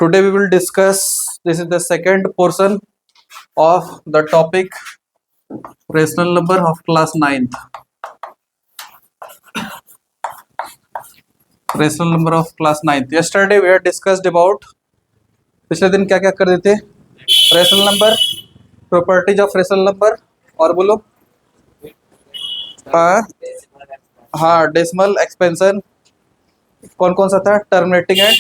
Today we will discuss, this is the second portion of the topic rational number of class 9th. Rational number of class 9th. Yesterday we had discussed about, पिछले दिन क्या क्या कर देते, rational number, properties of rational number, और बोलो हाँ decimal expansion, कौन कौन सा था, terminating and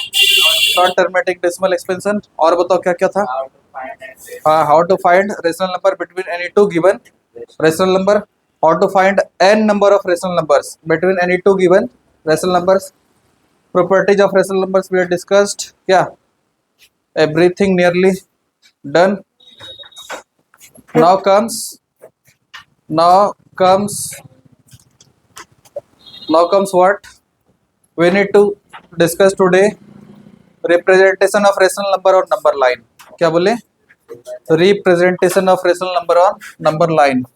non terminating decimal expansion, और बताओ क्या क्या था, हाँ how to find rational number between any two given rational number, how to फाइंड n number of rational numbers between any two given rational numbers, properties of rational numbers we have discussed. Yeah, everything nearly done. Now comes what we need to discuss today, representation of rational number on number line. क्या बोले, representation of rational number on number line.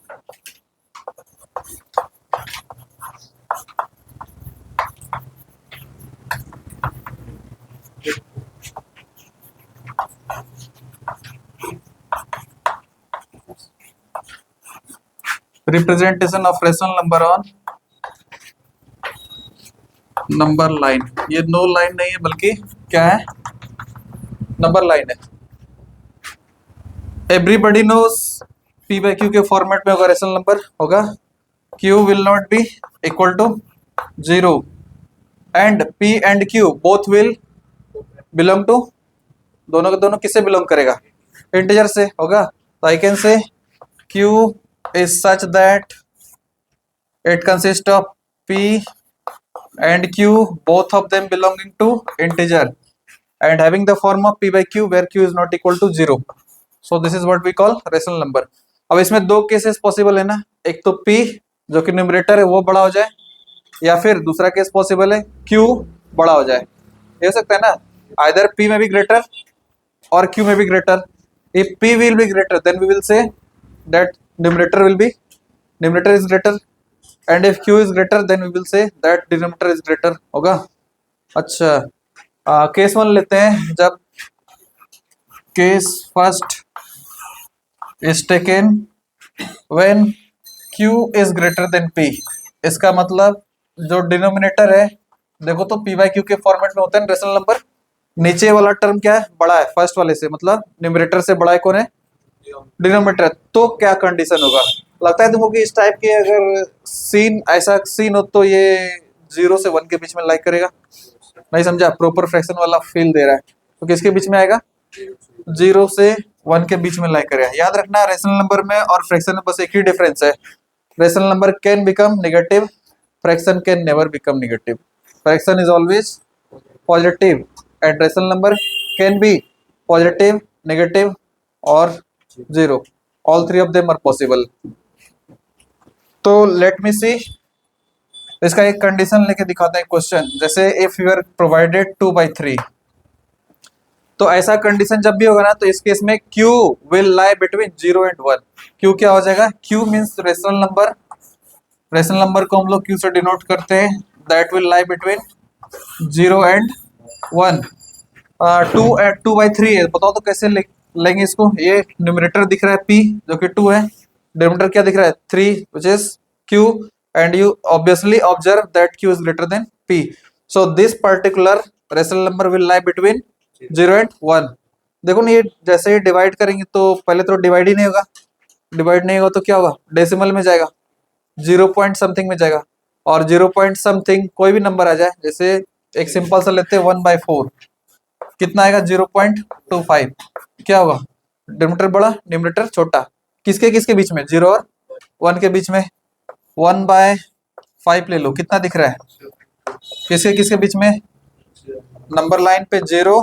Representation of rational number on number line, ये no line नहीं है बल्कि क्या है, number line है. Everybody knows p by q के फॉर्मेट में होगा रेशनल नंबर होगा, q will not be equal to 0 and p and q both will belong to, दोनों के दोनों किससे बिलोंग करेगा, इंटीजर से होगा. तो आई कैन से Q is such that it consists of p and q, both of them belonging to integer and having the form of p by q where q is not equal to 0. So this is what we call rational number. अब इसमें दो cases possible है ना, एक तो p जो कि numerator है वो बड़ा हो जाए, या फिर दूसरा केस पॉसिबल है q बड़ा हो जाए. ये हो सकता है ना, आइदर p में भी ग्रेटर और q में भी greater. If p will be greater then we will say that numerator is greater, and if q is greater then we will say that denominator is greater होगा. अच्छा, case one लेते हैं. जब case first is taken when q is greater than p, इसका मतलब जो denominator है, देखो तो p बाई क्यू के फॉर्मेट में होता है रेशनल नंबर, नीचे वाला टर्म क्या है, बड़ा है फर्स्ट वाले से, मतलब न्यूमरेटर से बड़ा है कौन है, डिनोमिनेटर. तो क्या कंडीशन होगा, लगता है तुमको कि इस टाइप के अगर सीन, ऐसा सीन हो तो ये 0 से 1 के बीच में लाइक करेगा, नहीं समझा, प्रॉपर फ्रैक्शन वाला फील दे रहा है, तो किसके बीच में आएगा, 0 से 1 के बीच में लाइक करेगा. याद रखना रेशनल नंबर में और फ्रैक्शन में बस एक ही डिफरेंस है, rational number can become negative, fraction can never become negative. Fraction is always positive and rational number can be positive, negative और 0. All three of them are possible. तो let me सी, इसका एक condition लेके दिखाते हैं question. जैसे if you are provided 2/3, तो ऐसा कंडीशन जब भी होगा ना, तो इस केस में q will lie between 0 and 1. q क्या हो जाएगा, q means rational number, rational number को हम लोग q से डिनोट करते हैं, that will lie between 0 and 1. 2/3 है, बताओ तो कैसे लेंगे इसको. ये न्यूमरेटर दिख रहा है p जो कि 2 है, डिनोमिनेटर क्या दिख रहा है 3 which is q, and you obviously observe that q is greater than p. So this particular rational number will lie between 0 and 1. देखो ना, ये जैसे ही डिवाइड करेंगे तो पहले तो डिवाइड ही नहीं होगा, डिवाइड नहीं होगा तो क्या होगा, डेसिमल में जाएगा, 0 पॉइंट समथिंग में जाएगा, और 0 पॉइंट समथिंग कोई भी नंबर आ जाए, जैसे एक सिंपल सा लेते हैं 1/4, कितना आएगा 0.25. क्या होगा, डिनोमिनेटर बड़ा न्यूमरेटर छोटा, किसके किसके बीच में, 0 और 1 के बीच में. 1/5 ले लो, कितना दिख रहा है, किसके किसके बीच में, नंबर लाइन पे 0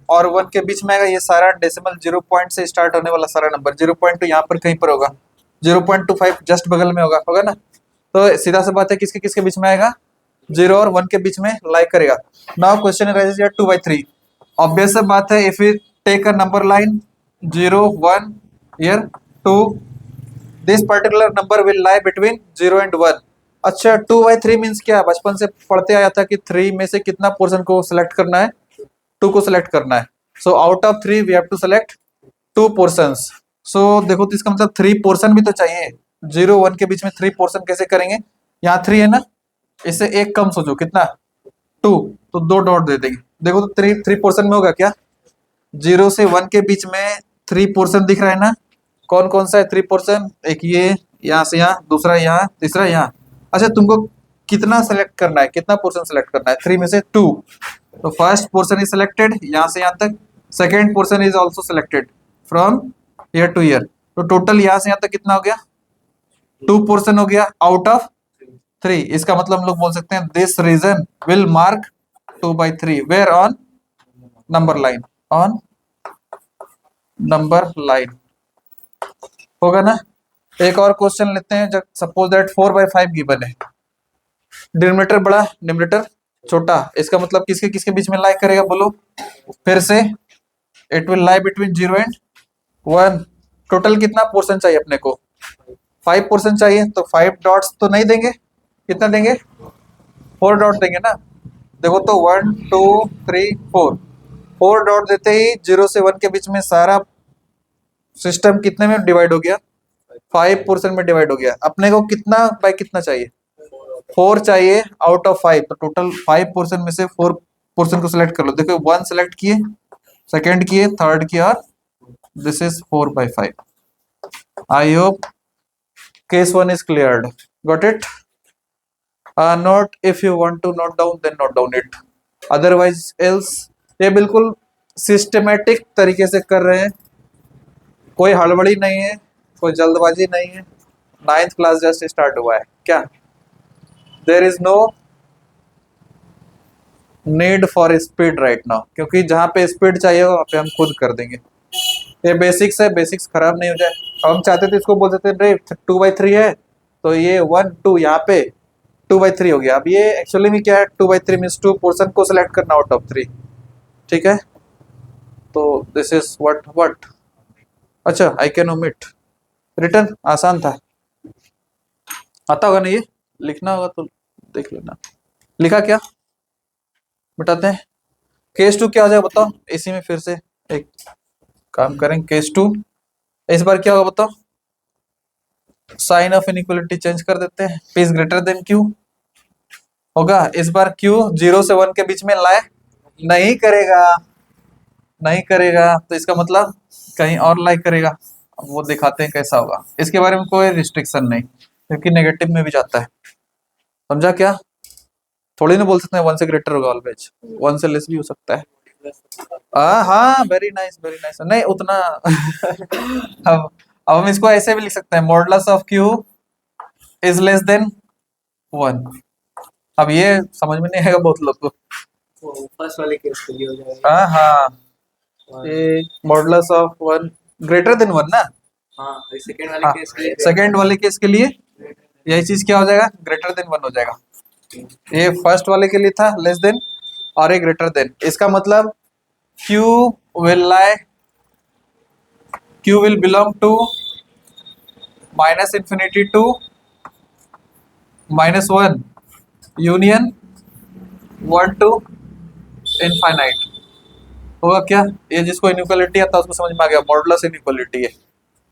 और 1 के बीच में आएगा. ये सारा डेसिमल 0 पॉइंट से स्टार्ट होने वाला सारा नंबर, 0.2 यहाँ पर कहीं पर होगा, 0.25 जस्ट बगल में होगा ना. तो सीधा सा बात है, किसके किसके बीच में आएगा, 0 और 1 के बीच में लाइक करेगा. Now question raises here 2/3. Obvious बात है, if you take a number line 0 1 here 2, this particular number will lie between 0 and 1. अच्छा, 2/3 मीन्स क्या, बचपन से पढ़ते आया था कि 3 में से कितना पोर्शन को सिलेक्ट करना है, 2 को सिलेक्ट करना है. So out of 3 we have to select 2 portions. So देखो तो इसका मतलब 3 पोर्शन भी तो चाहिए। 0 1 के बीच में 3 पोर्शन कैसे करेंगे? यहाँ 3 है ना, इससे एक कम सोचो कितना, 2, तो 2 डॉट दे देंगे। देखो तो 3 पोर्शन में होगा क्या? 0 से 1 के बीच में 3 पोर्शन दिख रहा है ना, कौन कौन सा है 3 पोर्शन? एक ये, यहाँ से यहाँ, दूसरा यहाँ, तीसरा यहाँ। अच्छा तुमको कितना सेलेक्ट करना है, कितना पोर्शन सेलेक्ट करना है? 3 में से 2, तो फर्स्ट पोर्शन इज सिलेक्टेड यहाँ से यहाँ तक, second portion is also selected from year two year. तो टोटल यहाँ से यहाँ तक कितना हो गया? 2 पोर्शन हो गया आउट ऑफ 3। इसका मतलब हम लोग बोल सकते हैं this region will mark 2/3 where on number line, on number line. होगा ना? एक और क्वेश्चन लेते हैं। जब सपोज दैट 4/5 गिवन है, डिनोमिनेटर बड़ा न्यूमरेटर छोटा, इसका मतलब किसके किसके बीच में लाई करेगा बोलो फिर से? It will lie between 0 and 1। Total कितना पोर्शन चाहिए अपने को? 5 पोर्शन चाहिए, तो 5 डॉट्स तो नहीं देंगे, कितना देंगे? 4 डॉट देंगे ना। देखो तो 1 2 3 4 डॉट देते ही 0 से 1 के बीच में सारा सिस्टम कितने में डिवाइड हो गया? 5 पोर्शन में डिवाइड हो गया। अपने को कितना बाय कितना चाहिए? 4 चाहिए आउट ऑफ 5। तो टोटल 5 पोर्शन में से 4 पोर्शन को सिलेक्ट कर लो। देखो 1 सिलेक्ट किए, सेकेंड किए, थर्ड किया, और this is 4/5। I hope case 1 is cleared. Got it? Note if you want to note down, then note down it. Otherwise else, ये बिल्कुल सिस्टमेटिक तरीके से कर रहे हैं, कोई हड़बड़ी नहीं है, कोई जल्दबाजी नहीं है। 9th क्लास जस्ट स्टार्ट हुआ है क्या? There is no need for speed right now, क्योंकि जहाँ पे स्पीड चाहिए वहाँ पे हम खुद कर देंगे। ये बेसिक्स है, बेसिक्स खराब नहीं हो जाए। हम चाहते थे इसको बोल देते थे 2/3 है, तो ये 1 2 यहाँ पे 2/3 हो गया। अब ये एक्चुअली में क्या है? 2/3 मीन्स 2 पोर्शन को सिलेक्ट करना आउट ऑफ 3। ठीक है, तो दिस इज व्हाट। अच्छा आई कैन ओमिट रिटर्न, आसान था, आता होगा नहीं? ये लिखना होगा तो देख लेना। लिखा क्या? मिटाते हैं। केस 2 क्या हो जाएगा बताओ? इसी में फिर से एक काम करें। केस 2 इस बार क्या होगा बताओ? साइन ऑफ इनइक्वालिटी चेंज कर देते हैं। P is greater than Q होगा। इस बार Q 0 से 1 के बीच में लाए नहीं करेगा, नहीं करेगा, तो इसका मतलब कहीं और लाई करेगा। अब वो दिखाते हैं कैसा होगा। इसके बारे में कोई रिस्ट्रिक्शन नहीं, क्योंकि नेगेटिव में भी जाता है। समझा क्या? थोड़ी ना बोल सकते हैं 1 से ग्रेटर होगा ऑलवेज, 1 से लेस भी हो सकता है। हाँ वेरी नाइस वेरी नाइस। नहीं उतना अब हम इसको ऐसे भी लिख सकते हैं, modulus of Q is less than 1। अब ये समझ में नहीं आएगा बहुत लोग को। फर्स्ट वाले केस के लिए हो जाएगा। हाँ ये मॉडुलस ऑफ 1 ग्रेटर देन 1 ना। हाँ सेकंड वाले हाँ, केस के लिए सेकेंड वाले केस के लिए यही चीज क्या हो जाएगा? ग्रेटर देन 1 हो जाएगा। ये फर्स्ट वाले के लिए था लेस देन, और ये ग्रेटर देन। इसका मतलब Q will belong to -infinity to -1 union 1 to infinite होगा क्या? ये जिसको इनइक्वालिटी आता है उसको समझ में आ गया, मॉडुलस इनइक्वालिटी है,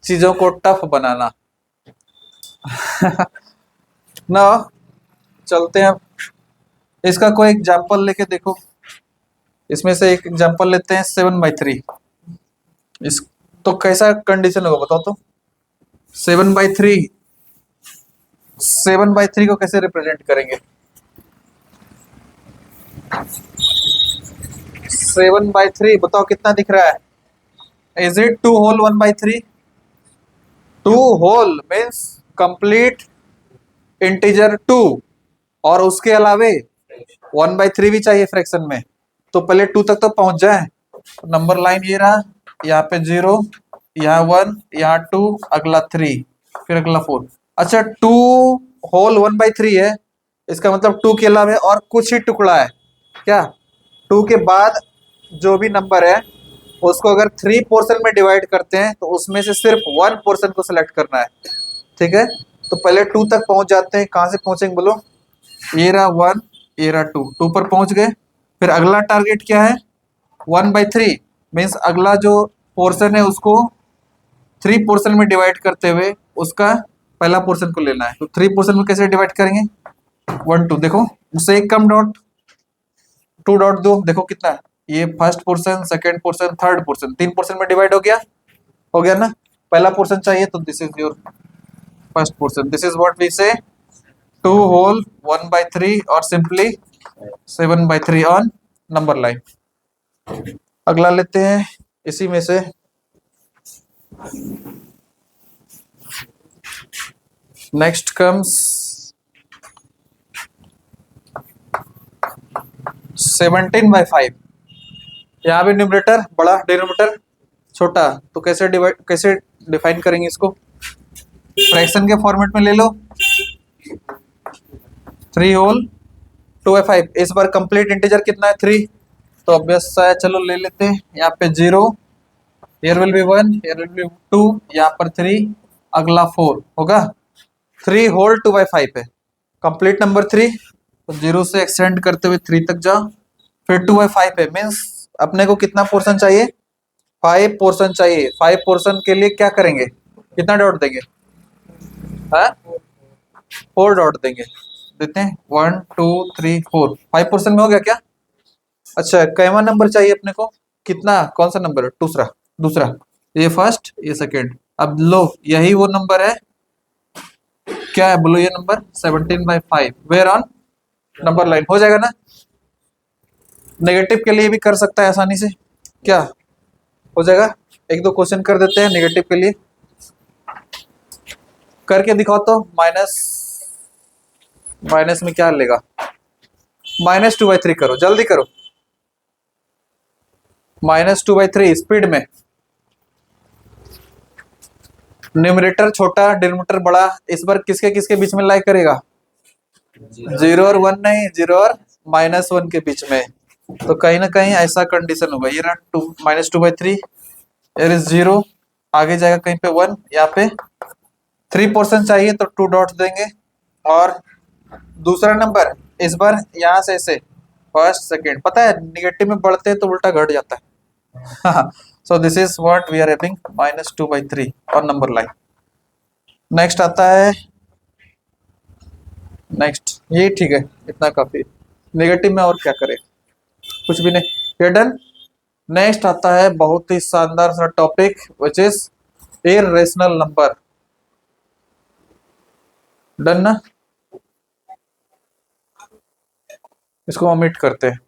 चीजों को टफ बनाना। ना चलते हैं इसका कोई एग्जांपल लेके देखो। इसमें से एक एग्जांपल लेते हैं 7/3। इस तो कैसा कंडीशन होगा बताओ तो? 7/3 को कैसे रिप्रेजेंट करेंगे? 7/3 बताओ कितना दिख रहा है? Is it 2 whole 1/3? 2 whole means complete integer 2, और उसके अलावे 1/3 भी चाहिए फ्रैक्शन में। तो पहले 2 तक तो पहुंच जाए। नंबर लाइन ये रहा, यहाँ पे 0, यहाँ 1, यहाँ 2, अगला 3, फिर अगला 4। अच्छा 2 होल 1/3 है, इसका मतलब 2 के अलावा और कुछ ही टुकड़ा है क्या? 2 के बाद जो भी नंबर है उसको अगर 3 पोर्शन में डिवाइड करते हैं तो उसमें से सिर्फ 1 पोर्शन को सिलेक्ट करना है। ठीक है, तो पहले 2 तक पहुंच जाते हैं। कहां से पहुंचेंगे बोलो? ये रहा 1, ये रहा 2 पर पहुंच गए। फिर अगला टारगेट क्या है? 1/3। मीन्स अगला जो पोर्शन है उसको 3 पोर्शन में डिवाइड करते हुए उसका पहला पोर्शन को लेना है। तो 3 पोर्शन में कैसे डिवाइड करेंगे? 1 2, देखो उससे एक कम डॉट, 2 डॉट दो, देखो कितना है? ये first portion, second portion, third portion, 3 portion में डिवाइड हो गया ना। पहला पोर्शन चाहिए तो this is your first portion, this is what we say 2 whole 1/3 और सिंपली 7/3 ऑन नंबर लाइन। अगला लेते हैं इसी में से नेक्स्ट कम्स 17/5। यहाँ भी न्यूमरेटर बड़ा, डिनोमिनेटर छोटा, तो कैसे डिफाइन करेंगे इसको? फ्रैक्शन के फॉर्मेट में ले लो, 3 होल 2/5। इस बार कंप्लीट इंटीजर कितना है? 3। तो ऑब्वियस है, चलो ले लेते हैं। यहाँ पे 0, here will be 1, here will be 2, यहाँ पर 3, अगला 4 होगा। 3 होल 2/5 है, कंप्लीट नंबर 3, तो 0 से एक्सटेंड करते हुए 3 तक जाओ, फिर 2/5 है। मीन्स अपने को कितना पोर्शन चाहिए? 5 पोर्शन चाहिए। 5 पोर्शन के लिए क्या करेंगे? कितना डॉट देंगे? 4 डॉट देंगे। देते हैं 1 2 3 4, 5 पोर्शन में हो गया क्या? अच्छा, कैवा नंबर चाहिए अपने को? कितना, कौन सा नंबर है? दूसरा, ये फर्स्ट, ये सेकेंड। अब लो, यही वो नंबर है, क्या है बोलो? ये number 17/5 where on number line. हो जाएगा ना? नेगेटिव के लिए भी कर सकता है आसानी से, क्या हो जाएगा? 1 2 क्वेश्चन कर देते हैं नेगेटिव के लिए, करके दिखाओ तो। माइनस में क्या लेगा? -2/3 करो, जल्दी करो। -2/3 स्पीड में। न्यूमरेटर छोटा, डिनोमिनेटर बड़ा, इस बार किसके किसके बीच में लाई करेगा? 0 और 1 नहीं, 0 और -1 के बीच में। तो कहीं ना कहीं ऐसा कंडीशन होगा। ये ना -2/3, एर इज 0, आगे जाएगा कहीं पे 1, यहाँ पे 3 पोर्शन चाहिए तो 2 डॉट देंगे। और दूसरा नंबर इस बार यहाँ से ऐसे फर्स्ट सेकेंड, पता है निगेटिव में बढ़ते हैं तो उल्टा घट जाता है। So this is what we are having -2/3 और नंबर लाइन। नेक्स्ट आता है, नेक्स्ट ये ठीक है, इतना काफी। नेगेटिव में और क्या करें? कुछ भी नहीं, ये डन। नेक्स्ट आता है बहुत ही शानदार सा topic which is irrational number. Done ना? इसको ओमिट करते हैं।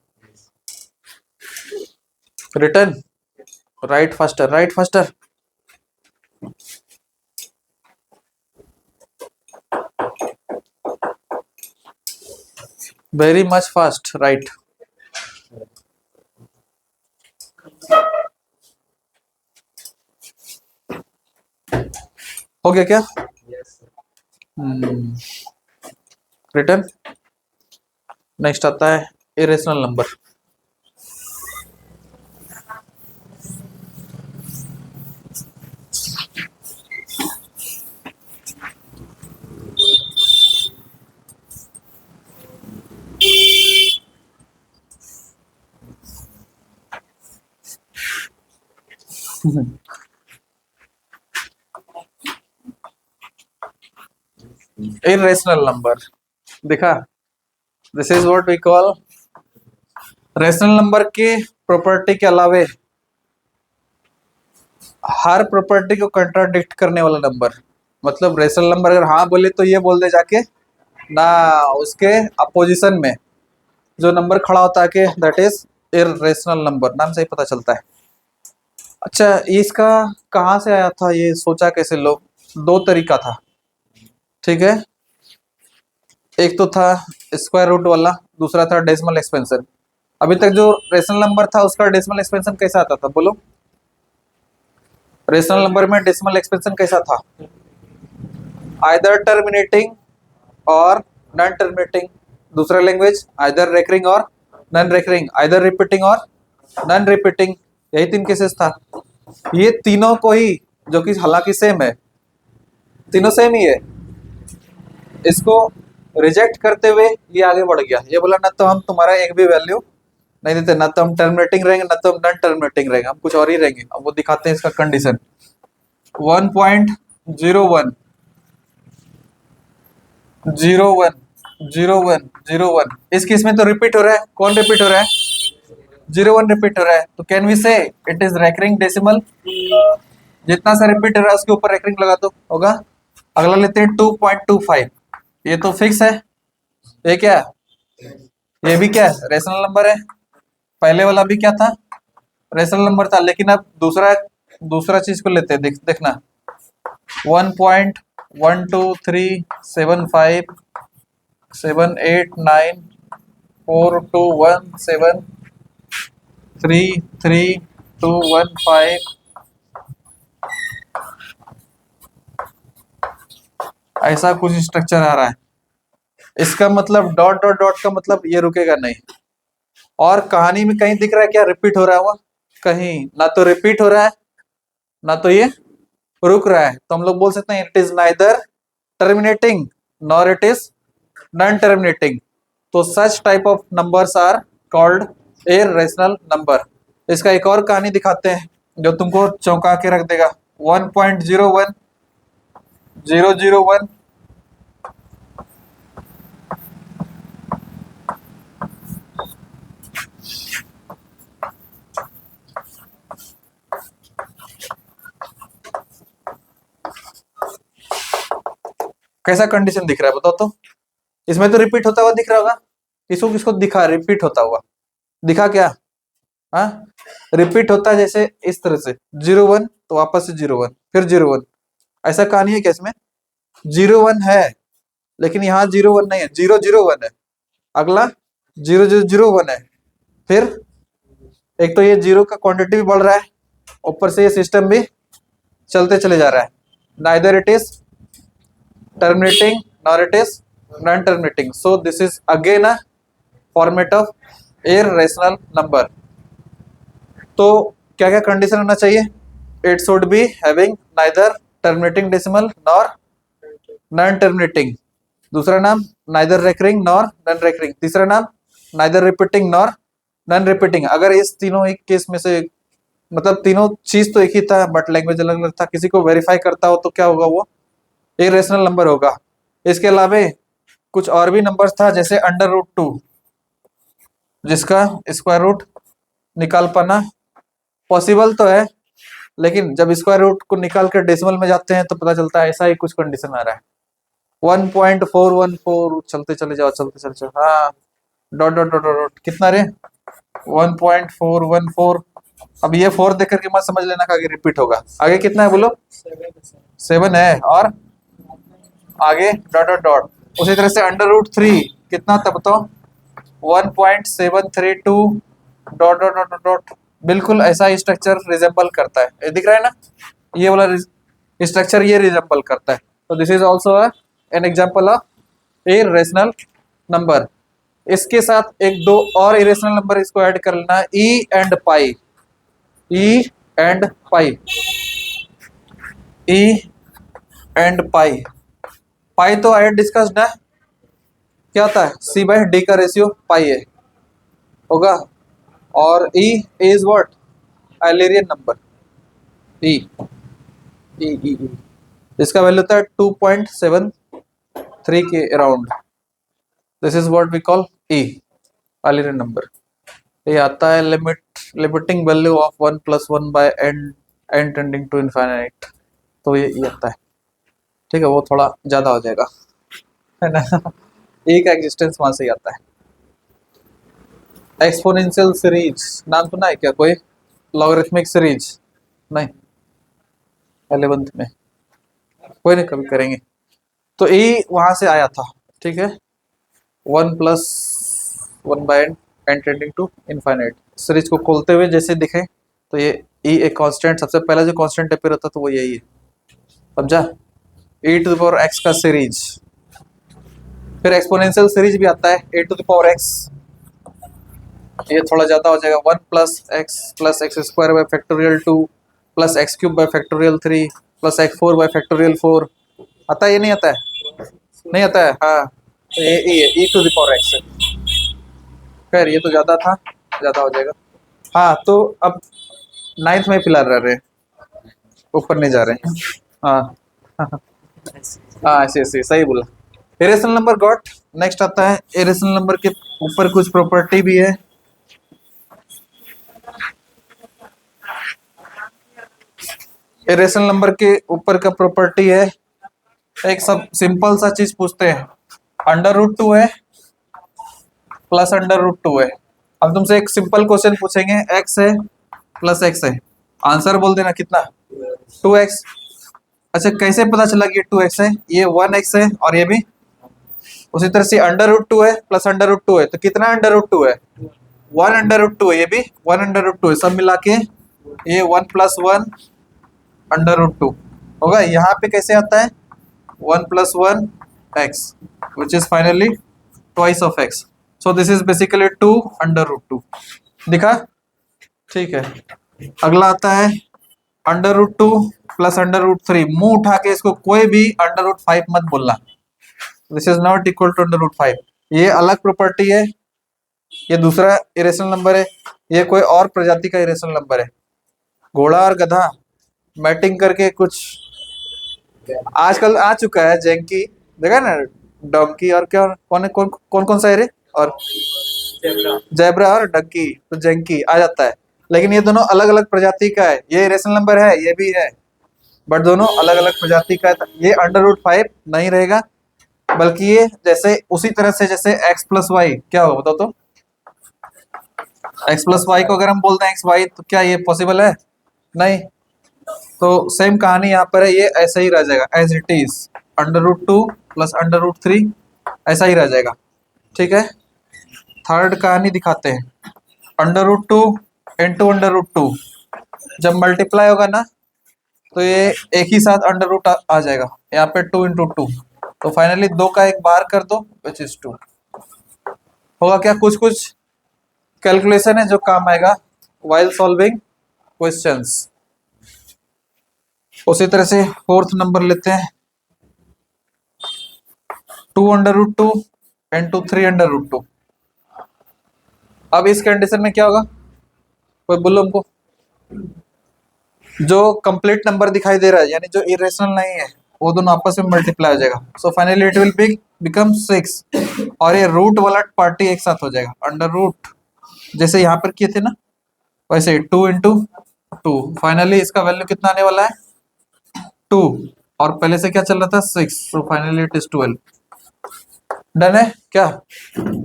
Return, write faster. Very much fast, right. हो गया क्या? रिटर्न। नेक्स्ट आता है इरेशनल नंबर। इरेशनल नंबर देखा, this is what we call rational number के प्रॉपर्टी के अलावे हर प्रॉपर्टी को कंट्राडिक्ट करने वाला नंबर। मतलब रेशनल नंबर अगर हाँ बोले तो ये बोल दे जाके ना, उसके अपोजिशन में जो नंबर खड़ा होता है कि दैट इज इरेशनल नंबर, नाम से ही पता चलता है। अच्छा, इसका कहाँ से आया था? ये सोचा कैसे लोग? 2 तरीका था, ठीक है। एक तो था स्क्वायर रूट वाला, दूसरा था डेसिमल एक्सपेंशन। अभी तक जो रेशनल नंबर था उसका डेसिमल एक्सपेंशन कैसा आता था बोलो? रेशनल नंबर में डेसिमल एक्सपेंशन कैसा था? आइदर टर्मिनेटिंग और नॉन टर्मिनेटिंग। दूसरा लैंग्वेज आइदर रेकरिंग और नॉन रेकरिंग, आइदर रिपीटिंग और नॉन रिपीटिंग। यही 3 केसेस था। ये तीनों को ही, जो कि हालांकि सेम है, तीनों सेम ही है, इसको रिजेक्ट करते हुए ये आगे बढ़ गया। ये बोला ना तो हम तुम्हारा एक भी वैल्यू नहीं देते ना, तो हम टर्मिनेटिंग रहेंगे ना तो हम नॉन टर्मिनेटिंग रहेंगे, हम कुछ और ही रहेंगे। अब वो दिखाते हैं इसका कंडीशन। 1.01 01 01 01 इस केस में तो रिपीट हो रहा है। कौन रिपीट हो रहा है? 01 रिपीट हो रहा है। तो कैन वी से इट इज रेकरिंग डेसिमल। जितना सा रिपीट हो रहा है उसके ऊपर रेकरिंग लगा दो, होगा। अगला लेते हैं 2.25। ये तो फिक्स है। ये क्या है? ये भी क्या है? रेशनल नंबर है। पहले वाला भी क्या था? रेशनल नंबर था। लेकिन अब दूसरा दूसरा चीज को लेते हैं। देखना 1.1237587217333215 ऐसा कुछ स्ट्रक्चर आ रहा है। इसका मतलब डॉट डॉट डॉट का मतलब ये रुकेगा नहीं। और कहानी में कहीं दिख रहा है क्या रिपीट हो रहा है? कहीं ना तो रिपीट हो रहा है ना तो ये रुक रहा है। तो हम लोग बोल सकते हैं it is neither terminating nor it is non terminating. तो such type of numbers are called irrational number. इसका एक और कहानी दिखाते हैं जो तुमको चौंका के रख देगा। 1.01 001 कैसा कंडीशन दिख रहा है बताओ तो? इसमें तो रिपीट होता हुआ दिख रहा होगा। किसको किसको दिखा रिपीट होता हुआ? दिखा क्या? हाँ, रिपीट होता है जैसे इस तरह से 01 तो वापस से 01 फिर 01। ऐसा कहानी है क्या इसमें? 01 है लेकिन यहाँ 01 नहीं है, 001 है। अगला 0001 है। फिर एक तो ये जीरो का क्वांटिटी भी बढ़ रहा है, ऊपर से ये सिस्टम भी चलते चले जा रहा है। Neither it is terminating nor it is non-terminating. So this is again a format of irrational number. तो क्या क्या कंडीशन होना चाहिए? It should be having neither terminating decimal nor non-terminating. दूसरा नाम neither recurring nor non-recurring. तीसरा नाम neither repeating nor non-repeating. अगर इस तीनों एक केस में से मतलब तीनों चीज तो एक ही था बट लैंग्वेज अलग अलग था, किसी को वेरीफाई करता हो तो क्या होगा? वो इरेशनल नंबर होगा। इसके अलावा कुछ और भी नंबर्स था जैसे √2 जिसका स्क्वायर रूट निकाल पाना पॉसिबल तो है, लेकिन जब स्क्वायर रूट को निकाल कर डेसिमल में जाते हैं तो पता चलता है ऐसा ही कुछ कंडीशन आ रहा है। 1.414 चलते चले जाओ चलते चले जाओ। हाँ, डॉट डॉट डॉट डॉट कितना रे? 1.414। अब ये 4 देख करके मत समझ लेना कि आगे रिपीट होगा। आगे कितना है बोलो? 7 है। और आगे डॉट डॉट डॉट। उसी तरह से √3 कितना था बताओ? 1.732 डॉट डॉट डॉट डॉट। बिल्कुल ऐसा ही स्ट्रक्चर रिजेंबल करता है। ये दिख रहा है ना? ये वाला स्ट्रक्चर ये रिजेंबल करता है। तो this is also an example of irrational number. इसके साथ एक दो और इरेशनल नंबर इसको ऐड कर लेना, e and pi. E and pi, e and pi. Pi तो आई डिस्कस्ड है। क्या होता है? C/D का रेशियो पाई है, होगा। और E is what? Eulerian number. E E E E इसका वैल्यू होता है 2.73 के around. This is what we call E Eulerian number. ये आता है limiting value of 1 + 1 by n tending to infinite. तो ये आता है, ठीक है। वो थोड़ा ज्यादा हो जाएगा है ना। ए का एग्जिस्टेंस वहां से ही आता है। एक्सपोनेंशियल सीरीज नाम सुना है क्या कोई? लॉगरिथमिक सीरीज नहीं, 11th में कोई नहीं, कभी करेंगे। तो ए वहां से आया था, ठीक है। 1 + 1 by n tending to infinite series को खोलते हुए जैसे दिखे तो ये ई एक कांस्टेंट, सबसे पहला जो कांस्टेंट अपेयर होता तो वो यही है, समझा? e⁻x का सीरीज। फिर एक्सपोनेंशियल सीरीज भी आता है a⁻x। ये थोड़ा ज्यादा हो जाएगा, 1 + x + x² bye factorial 2 + x³ bye factorial 3 + x4 bye factorial 4। आता है? ये नहीं आता है? नहीं आता है, हाँ। तो ये e है, e⁻x है। खैर ये तो ज्यादा था, ज़्यादा हो जाएगा। हाँ तो अब 9th में फिलहाल रह रहे हैं, ऊपर नहीं जा रहे हैं। हाँ हाँ ऐसे ऐसे सही बोला। Irrational number got. नेक्स्ट आता है इरेशनल नंबर के ऊपर कुछ प्रॉपर्टी भी है। इरेशनल नंबर के ऊपर का प्रॉपर्टी है, एक सब सिंपल सा चीज पूछते हैं, √2 है प्लस √2 है। हम तुमसे एक सिंपल क्वेश्चन पूछेंगे, x है प्लस x है, आंसर बोल देना कितना, 2x। अच्छा कैसे पता चला कि ये 2x है, ये 1x है और ये भी उसी तरह से √2 है प्लस √2 है, तो कितना √2 है, 1 √2 है, ये भी 1 √2 है, सब मिला के ये 1 + 1 √2 होगा। यहाँ पे कैसे आता है 1 + 1 x which is finally twice of x, so this is basically 2 √2। दिखा, ठीक है। अगला आता है √2 प्लस √3, मुंह उठा के इसको कोई भी √5 मत बोलना, this is not equal to √5, ये अलग प्रॉपर्टी है, ये दूसरा इरेशनल नंबर है, ये कोई और प्रजाति का इरेशनल नंबर है। घोड़ा और गधा मैटिंग करके कुछ आजकल आ चुका है, जेंकी देखा ना, डंकी और क्या कौन कौन कौन कौन सा है रे, और जेब्रा और डंकी, तो जेंकी आ जाता है, लेकिन ये दोनों अलग अलग प्रजाति का है, ये इरेशनल नंबर है ये भी है, बट दोनों अलग अलग प्रजाति का है। ये √5 नहीं रहेगा, बल्कि ये जैसे उसी तरह से जैसे x + y क्या हो बताओ तो, x + y को अगर हम बोलते हैं xy तो क्या ये पॉसिबल है, नहीं। तो सेम कहानी यहाँ पर है, ये ऐसा ही रह जाएगा एज इट इज, √2 प्लस √3 ऐसा ही रह जाएगा, ठीक है। थर्ड कहानी दिखाते हैं, √2 इंटू √2 जब मल्टीप्लाई होगा ना तो ये एक ही साथ √ आ जाएगा, यहाँ पे 2 × 2, तो फाइनली 2 का एक बाहर कर दो विच इज 2 होगा। क्या कुछ कुछ कैलकुलेशन है जो काम आएगा while सॉल्विंग क्वेश्चंस। उसी तरह से फोर्थ नंबर लेते हैं, 2 √2 इंटू 3 √2। अब इस कंडीशन में क्या होगा, कोई बोलो हमको, जो कंप्लीट नंबर दिखाई दे रहा है यानी जो इरेशनल नहीं है वो दोनों आपस में मल्टीप्लाई हो जाएगा, so finally it will become 6, और ये रूट वाला पार्टी एक साथ हो जाएगा, √, जैसे यहाँ पर किए थे ना वैसे 2 × 2, फाइनली इसका वैल्यू कितना आने वाला है 2, और पहले से क्या चल रहा था 6, so finally it is 12। Done है क्या।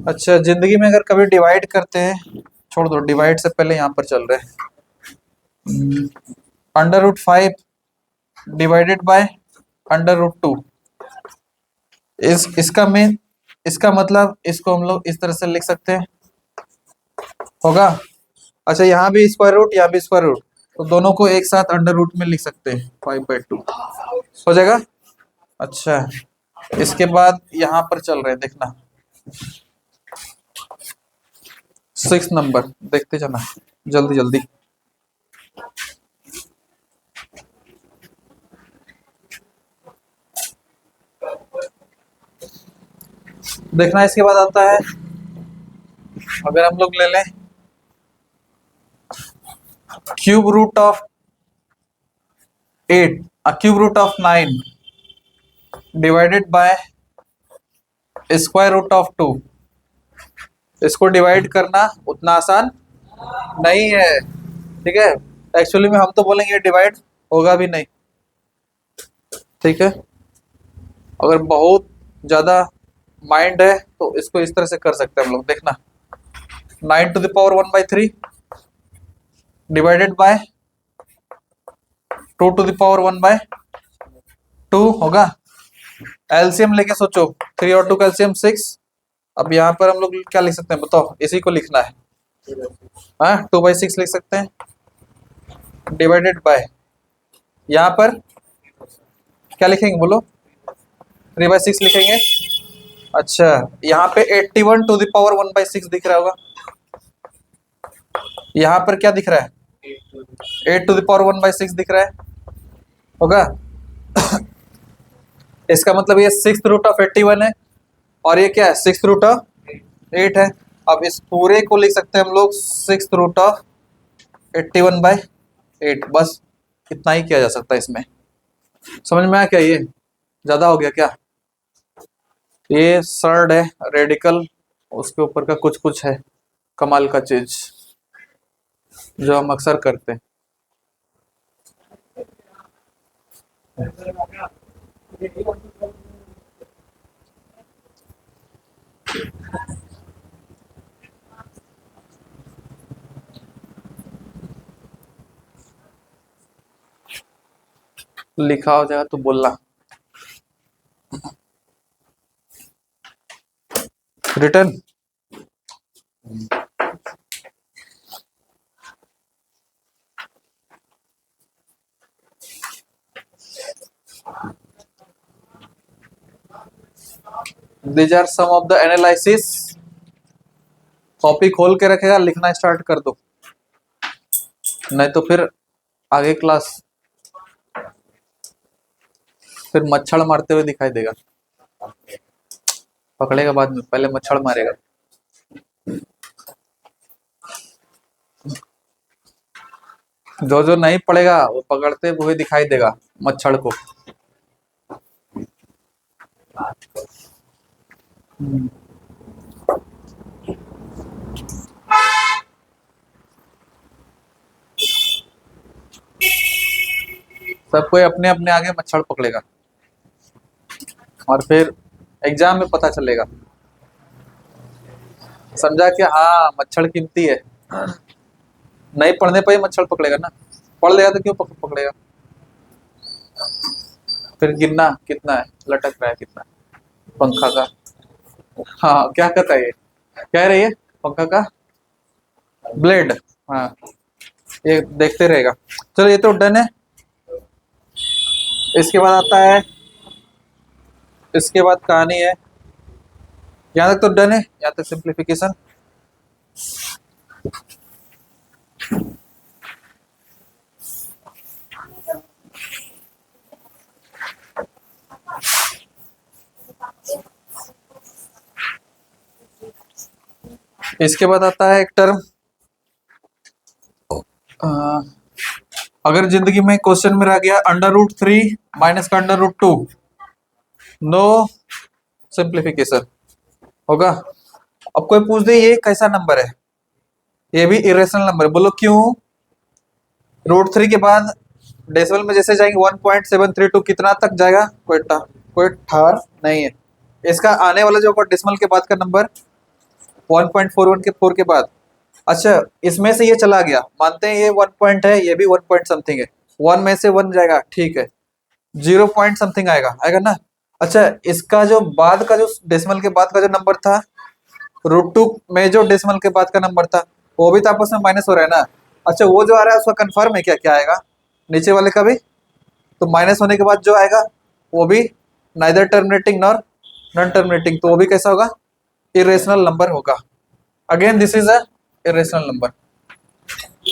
अच्छा जिंदगी में अगर कभी डिवाइड करते हैं, छोड़ दो डिवाइड से पहले यहाँ पर चल रहे हैं, √5 डिवाइडेड बाय √2, इसका मतलब इसको हम लोग इस तरह से लिख सकते हैं, होगा। अच्छा यहाँ भी स्क्वायर रूट यहाँ भी स्क्वायर रूट, तो दोनों को एक साथ √ में लिख सकते हैं, 5/2 हो जाएगा। अच्छा इसके बाद यहाँ पर चल रहे हैं, देखना 6 नंबर देखते जाना जल्दी जल्दी। देखना इसके बाद आता है, अगर हम लोग ले लें cube root of 8 cube root of 9 divided by square root of 2, इसको डिवाइड करना उतना आसान नहीं है, ठीक है। एक्चुअली में हम तो बोलेंगे डिवाइड होगा भी नहीं, ठीक है। अगर बहुत ज्यादा माइंड है तो इसको इस तरह से कर सकते हैं हम लोग, देखना 9⁻⁴ डिवाइडेड बाय 2⁻⁴ होगा। एलसीएम लेके सोचो, 3 और 2 का एलसीएम 6, अब यहाँ पर हम लोग क्या लिख सकते हैं बताओ, इसी को लिखना है, हाँ 2/6 लिख सकते हैं, डिवाइडेड बाय यहाँ पर क्या लिखेंगे बोलो, 3/6 लिखेंगे। अच्छा यहाँ पे 81⁻⁴ दिख रहा होगा, यहाँ पर क्या दिख रहा है 8⁻⁴ दिख रहा है, होगा। इसका मतलब ये 6th रूट ऑफ 81 है, और ये क्या है 6th रूट ऑफ 8 है, अब इस पूरे को लिख सकते हैं हम लोग 6√81/8। बस इतना ही किया जा सकता है इसमें। समझ में आया क्या? ये ज्यादा हो गया क्या? ये सर्ड है रेडिकल, उसके ऊपर का कुछ कुछ है कमाल का चीज जो हम अक्सर करते हैं। लिखा हो जाएगा तो बोलना। Return these are some of the analysis. Copy खोल के रखेगा, लिखना स्टार्ट कर दो, नहीं तो फिर आगे क्लास फिर मच्छर मारते हुए दिखाई देगा। पकड़ेगा बाद में, पहले मच्छर मारेगा। जो जो नहीं पड़ेगा वो पकड़ते हुए दिखाई देगा मच्छर को। सब कोई अपने अपने आगे मच्छर पकड़ेगा और फिर एग्जाम में पता चलेगा। समझा कि हाँ मच्छर कीमती है। नहीं पढ़ने पर ही मच्छर पकड़ेगा ना, पढ़ लेगा तो क्यों पकड़ेगा? फिर गिनना कितना है, लटक रहा है कितना पंखा का। हाँ क्या कहता है ये, कह रही है पंखा का ब्लेड। हाँ ये देखते रहेगा। चलो ये तो डन है। इसके बाद आता है, इसके बाद कहानी है। यहाँ तक तो डन है, यहाँ तक सिंप्लीफिकेशन। इसके बाद आता है एक टर्म, अगर जिंदगी में क्वेश्चन में रह गया √3 माइनस का √2, नो सिंप्लीफिकेशन होगा। अब कोई पूछ दे ये कैसा नंबर है, ये भी इरेशनल नंबर, बोलो क्यों? √3 के बाद डेसिमल में जैसे जाएंगे 1.732 कितना तक जाएगा? कोई ठार नहीं है। इसका आने वाला जो डेसिमल के बाद का नंबर 1.41 के 4 के बाद, अच्छा इसमें से ये चला गया, मानते हैं ये 1 पॉइंट है, ये भी 1 पॉइंट समथिंग है, 1 में से 1 जाएगा, ठीक है, 0 पॉइंट समथिंग आएगा, आएगा ना। अच्छा इसका जो बाद का जो डेसिमल के बाद का जो नंबर था, √2 में जो डेसिमल के बाद का नंबर था, वो भी तो आपस में माइनस हो रहा है ना। अच्छा वो जो आ रहा है उसका कंफर्म है क्या, क्या आएगा नीचे वाले का भी? तो माइनस होने के बाद जो आएगा वो भी neither terminating nor non terminating, तो वो भी कैसा होगा? इरेशनल नंबर होगा। Again this is a irrational number,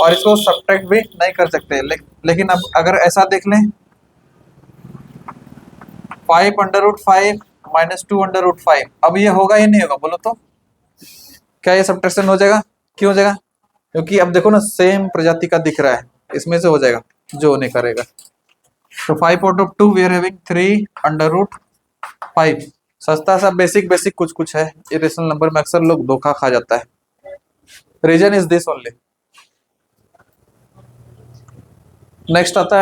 और इसको सब्ट्रैक्ट भी नहीं कर सकते। लेकिन अब अगर ऐसा देख लें 5√5 माइनस 2√5, अब ये होगा ही नहीं होगा बोलो तो? क्या ये सब्ट्रैक्शन हो जाएगा? क्यों हो जाएगा? क्योंकि अब देखो ना सेम प्रजाति का दिख रहा है, इसमें से हो जाएगा जो नहीं करेगा। तो 5/2 वी आर हैविंग 3√5। सस्ता सा बेसिक बेसिक कुछ कुछ है, इरेशनल नंबर में अक्सर लोग धोखा खा जाता है। Reason is this only. Next आता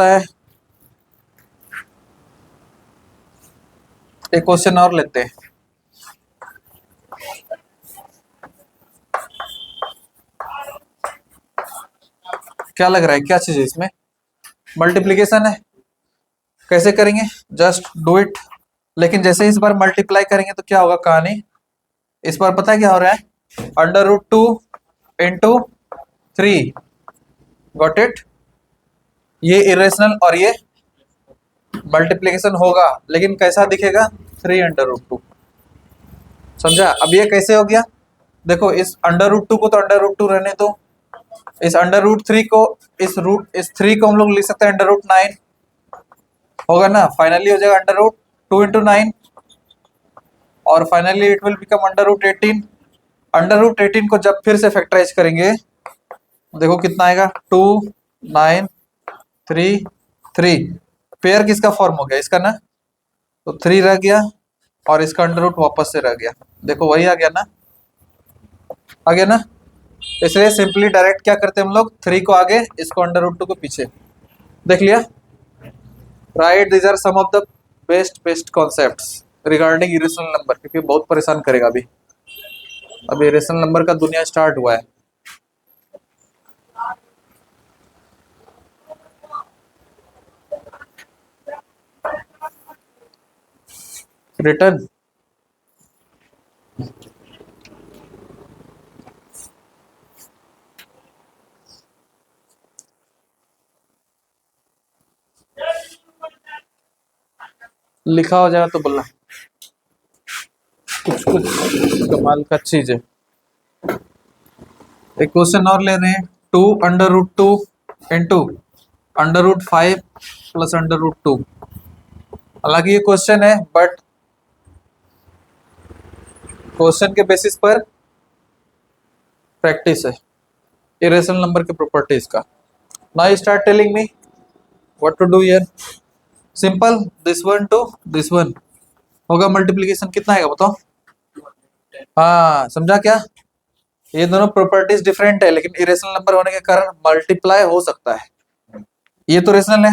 है एक क्वेश्चन और लेते हैं। क्या लग रहा है, क्या चीज है इसमें? मल्टीप्लीकेशन है। कैसे करेंगे? Just do it. लेकिन जैसे इस बार मल्टीप्लाई करेंगे तो क्या होगा कहानी? इस बार पता है क्या हो रहा है? √2 इंटू 3, गॉट इट? ये इरेशनल और ये मल्टीप्लीकेशन होगा, लेकिन कैसा दिखेगा? 3√2। समझा? अब ये कैसे हो गया? देखो इस √2 को तो √2 रहने दो, इस √3 को, इस 3 को हम लोग लिख सकते हैं √9, होगा ना, फाइनली हो जाएगा अंडर रूट 2 × 9 और finally it will become under root 18। Under root 18 को जब फिर से फैक्टराइज करेंगे देखो कितना आएगा, 2 9 3 3। पेयर किसका फॉर्म हो गया, इसका ना, तो 3 रह गया और इसका अंडर रूट वापस से रह गया, देखो वही आ गया ना, आ गया ना। इसलिए सिंपली डायरेक्ट क्या करते हैं हम लोग, 3 को आगे, इसको अंडर रूट 2 को पीछे, देख लिया। Right, these are some of the best concepts regarding irrational number, क्योंकि बहुत परेशान करेगा अभी इरेशनल नंबर का दुनिया स्टार्ट हुआ है। रिटर्न लिखा हो जाएगा तो बोलना, कुछ कुछ कमाल का चीज है। एक क्वेश्चन और ले रहे हैं, 2 under root 2 into under root 5 plus under root 2। हालांकि ये क्वेश्चन है बट क्वेश्चन के बेसिस पर प्रैक्टिस है इरेशनल नंबर के प्रॉपर्टीज का। Now start telling me what to do here. Simple, this one to this one होगा, मल्टीप्लीकेशन कितना आएगा बताओ। हाँ समझा क्या, ये दोनों प्रॉपर्टीज डिफरेंट है लेकिन इरेशनल नंबर होने के कारण मल्टीप्लाई हो सकता है। ये तो रेशनल है,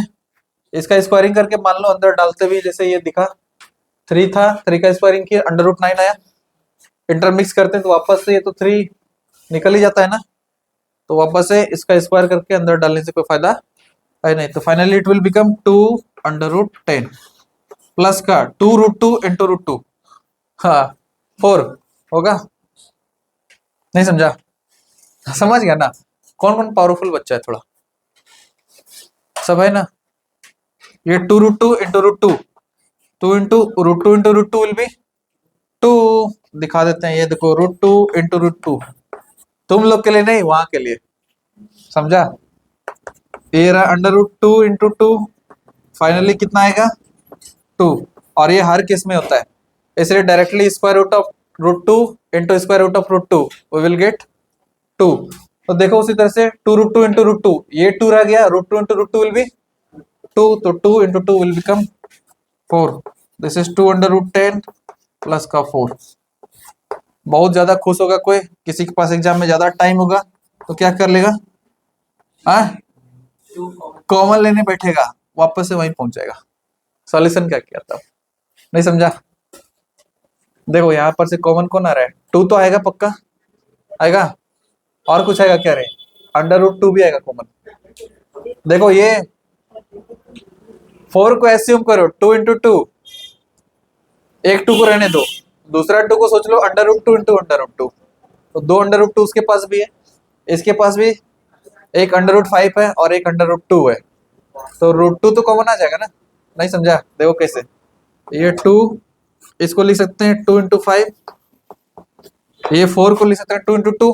इसका स्क्वायरिंग करके मान लो अंदर डालते भी, जैसे ये दिखा 3 था, 3 का स्क्वायरिंग किया अंडर रूट 9 आया, इंटरमिक्स करते हैं तो वापस से ये तो 3 निकल ही जाता है ना, तो वापस से इसका स्क्वायर करके अंदर डालने से कोई फायदा है नहीं। तो finally it will become 2 under root 10 plus का 2 रूट 2 इंटू रूट 2, हाँ 4 होगा। नहीं समझा, समझ गया ना, कौन कौन पावरफुल बच्चा है थोड़ा, सब है ना। ये 2 root 2 into root 2, 2 into root 2 will be 2, दिखा देते हैं, ये देखो रूट 2 इंटू रूट 2, तुम लोग के लिए नहीं वहां के लिए, समझा। ये रहा अंडर रूट 2 इंटू 2, फाइनली कितना आएगा 2, और ये हर केस में होता है, इसलिए directly square root of root 2 into square root of root 2 we will get 2। तो देखो उसी तरह से 2 रूट 2 इंटू रूट 2, ये 2 रह गया, root 2 into root 2 will be 2, तो 2 into 2 will become 4, this is 2 under root 10 plus का 4। बहुत ज्यादा खुश होगा कोई, किसी के पास एग्जाम में ज्यादा टाइम होगा तो क्या कर लेगा, हाँ कॉमन लेने बैठेगा, वापस से वहीं पहुंच जाएगा। सॉल्यूशन क्या किया था, नहीं समझा। देखो यहाँ पर से कॉमन कौन आ रहा है, 2 तो आएगा पक्का, आएगा, और कुछ आएगा क्या रे, अंडर रूट 2 भी आएगा कॉमन। देखो ये 4 को एस्यूम करो 2 इंटू 2, एक 2 को रहने दो, दूसरा 2 को सोच लो under root 2 into under root 2, तो 2 अंडर रूट 2 उसके पास भी है, इसके पास भी एक अंडर रूट 5 है और एक अंडर रूट 2 है, तो रूट 2 तो कॉमन आ जाएगा ना। नहीं समझा, देखो कैसे, ये 2 इसको लिख सकते हैं 2 इंटू 5, ये 4 को लिख सकते हैं 2 इंटू 2,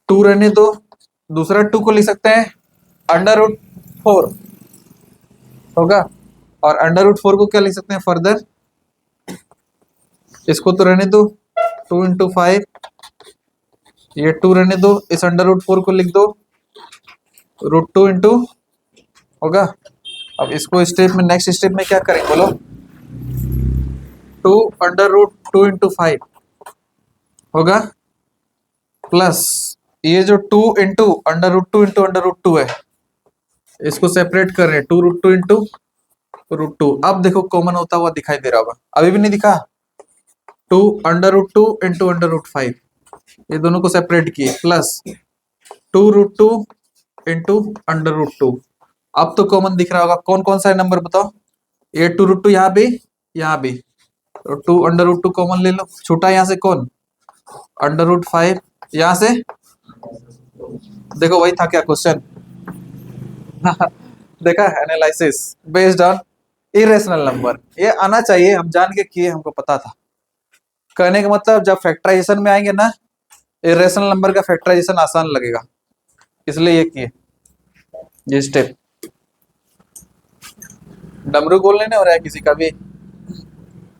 2 रहने दो, दूसरा 2 को लिख सकते हैं अंडर रूट 4 होगा, और अंडर रूट 4 को क्या लिख सकते हैं फर्दर, इसको तो रहने दो 2 इंटू 5, ये 2 रहने दो, इस अंडर रूट 4 को लिख दो रूट 2 इंटू होगा। अब इसको स्टेप में, नेक्स्ट स्टेप में क्या करेंगे बोलो, 2 अंडर रूट 2 इंटू 5 होगा, प्लस ये जो 2 इंटू अंडर रूट 2 है, इसको सेपरेट कर रहे हैं 2 रूट 2 इंटू रूट 2। अब देखो कॉमन होता हुआ दिखाई दे रहा होगा, अभी भी नहीं दिखा, 2 under root 2 into under root 5, ये दोनों को सेपरेट किए, plus 2 root 2 into under root 2। अब तो कॉमन दिख रहा होगा, कौन कौन सा है नंबर बताओ, ये 2 रूट 2 यहाँ भी, यहाँ भी, तो 2 अंडर रूट 2 कॉमन ले लो, छूटा यहाँ से कौन, अंडर रूट 5, यहाँ से देखो वही था क्या क्वेश्चन देखा, analysis based on irrational number, ये आना चाहिए, हम जान के किए, हमको पता था। कहने का मतलब जब फैक्टराइजेशन में आएंगे ना, इरेशनल नंबर का फैक्टराइजेशन आसान लगेगा, इसलिए ये किए ये स्टेप। डमरू गोल नहीं हो रहा है किसी का भी?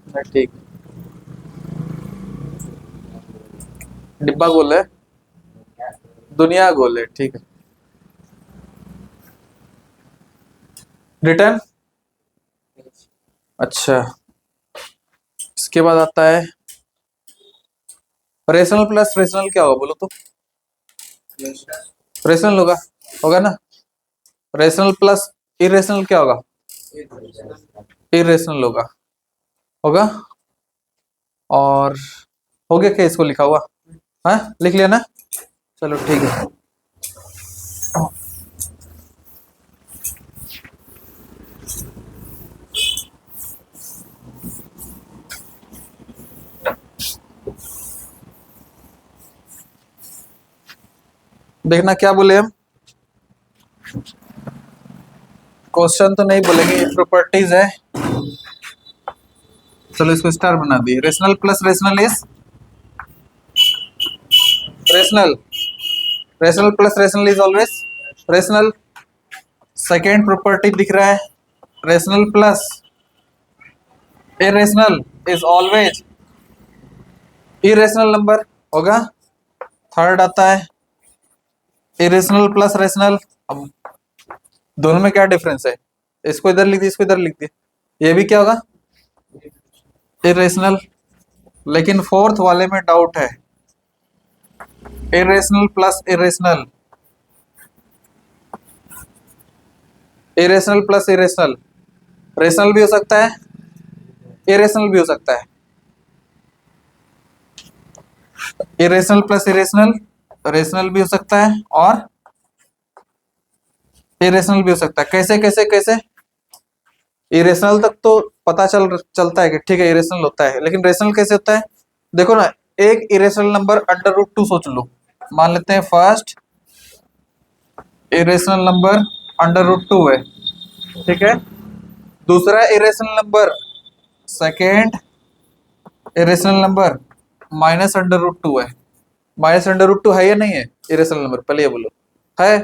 नहीं, ठीक। डिब्बा गोल है, दुनिया गोल है, ठीक है। रिटर्न। अच्छा, इसके बाद आता है रेशनल प्लस रेशनल, क्या होगा बोलो तो? रेशनल होगा, होगा ना। रेशनल प्लस इरेशनल क्या होगा? इरेशनल होगा, होगा। और हो गया क्या इसको लिखा हुआ? हाँ, लिख लिया ना, चलो ठीक है। देखना क्या बोले हम, क्वेश्चन तो नहीं बोलेंगे, प्रॉपर्टीज है। चलो इसको स्टार बना दिए। Rational plus rational is rational, rational plus rational is always rational. Second property दिख रहा है, rational plus irrational is always irrational number, होगा। थर्ड आता है इरेशनल प्लस रेशनल। अब दोनों में क्या डिफरेंस है? इसको इधर लिख दिए, इसको इधर लिख दिए, ये भी क्या होगा? इरेशनल। लेकिन फोर्थ वाले में डाउट है, irrational plus irrational, irrational plus irrational, rational भी हो सकता है, इरेशनल भी हो सकता है। इरेशनल प्लस इरेशनल, रेशनल भी हो सकता है और इरेशनल भी हो सकता है। कैसे कैसे कैसे? इरेशनल तक तो पता चलता है कि ठीक है इरेशनल होता है, लेकिन रेशनल कैसे होता है? देखो ना, एक इरेशनल नंबर √2 सोच लो, मान लेते हैं फर्स्ट इरेशनल नंबर √2 है, ठीक है। दूसरा irrational number, second irrational number -√2 है। -√2 है या नहीं है इरेशनल नंबर? पहले ये बोलो, है।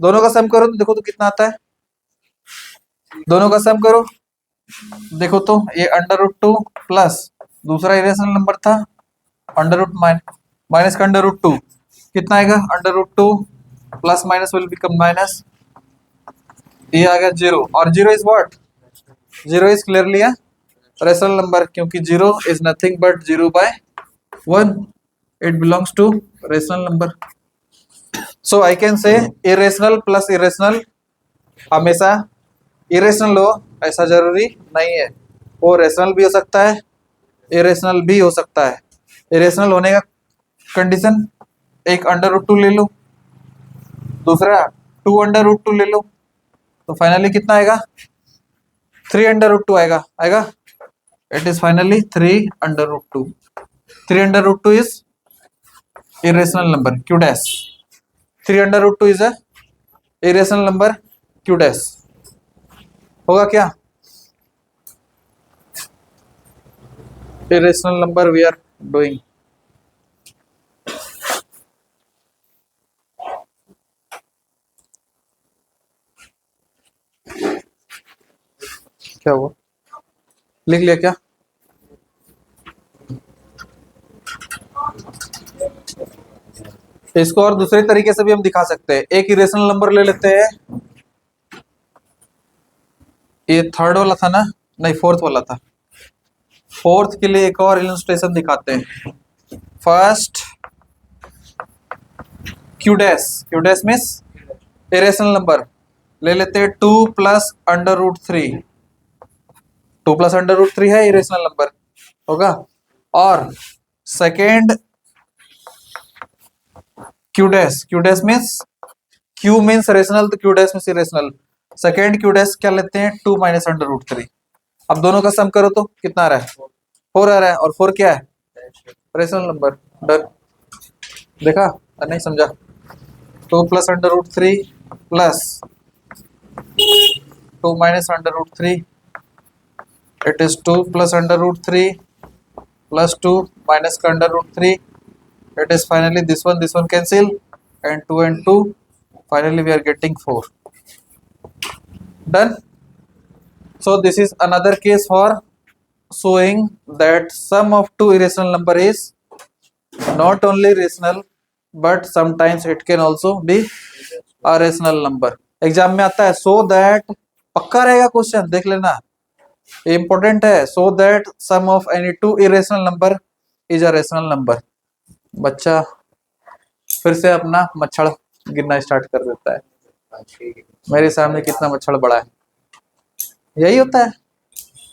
दोनों का सम करो तो देखो तो कितना आता है, दोनों का सम करो देखो तो, ये √2 प्लस दूसरा इरेशनल नंबर था अंडर रूट माइनस का √2, कितना आएगा? √2 plus minus will become minus, ये आ गया 0। और 0 is what? 0 is clearly a rational number, क्योंकि 0 is nothing but 0/1, it belongs to rational number. So I can say irrational plus irrational हमेशा इरेशनल हो ऐसा जरूरी नहीं है, वो रेशनल भी हो सकता है, इरेशनल भी हो सकता है। इरेशनल होने का कंडीशन, एक √2 ले लो, दूसरा 2 √2 ले लो, तो फाइनली कितना आएगा? 3 √2 आएगा, आएगा। It is finally 3 √2। 3 √2 is irrational number q dash, 3 √2 is a irrational number q dash, होगा क्या? irrational number we are doing। क्या हुआ, लिख लिया क्या? इसको और दूसरे तरीके से भी हम दिखा सकते हैं। एक इरेशनल नंबर ले लेते हैं, ये थर्ड वाला था ना, नहीं फोर्थ वाला था। फोर्थ के लिए एक और इलस्ट्रेशन दिखाते हैं। First Q dash means irrational number ले लेते हैं 2 प्लस √3, 2 प्लस √3 है इरेशनल नंबर, होगा। और second Q dash means Q means rational, तो Q dash means irrational. Second Q dash क्या लेते हैं? 2 माइनस √3। अब दोनों का सम करो तो कितना आ रहा है? 4 आ रहा है, और 4 क्या है? Rational number. डन, देखा नहीं समझा? 2 plus √3 plus 2 minus √3, it is 2 plus √3 plus 2 minus का √3, it is finally this one cancel, and 2 and 2, finally we are getting 4। Done। So this is another case for showing that sum of two irrational number is not only rational but sometimes it can also be a rational number. Exam में आता है so that, पक्का रहेगा question, देख लेना, important है. so that sum of any two irrational number is a rational number. बच्चा फिर से अपना मच्छर गिनना स्टार्ट कर देता है. मेरे सामने कितना मच्छर बड़ा है, यही होता है.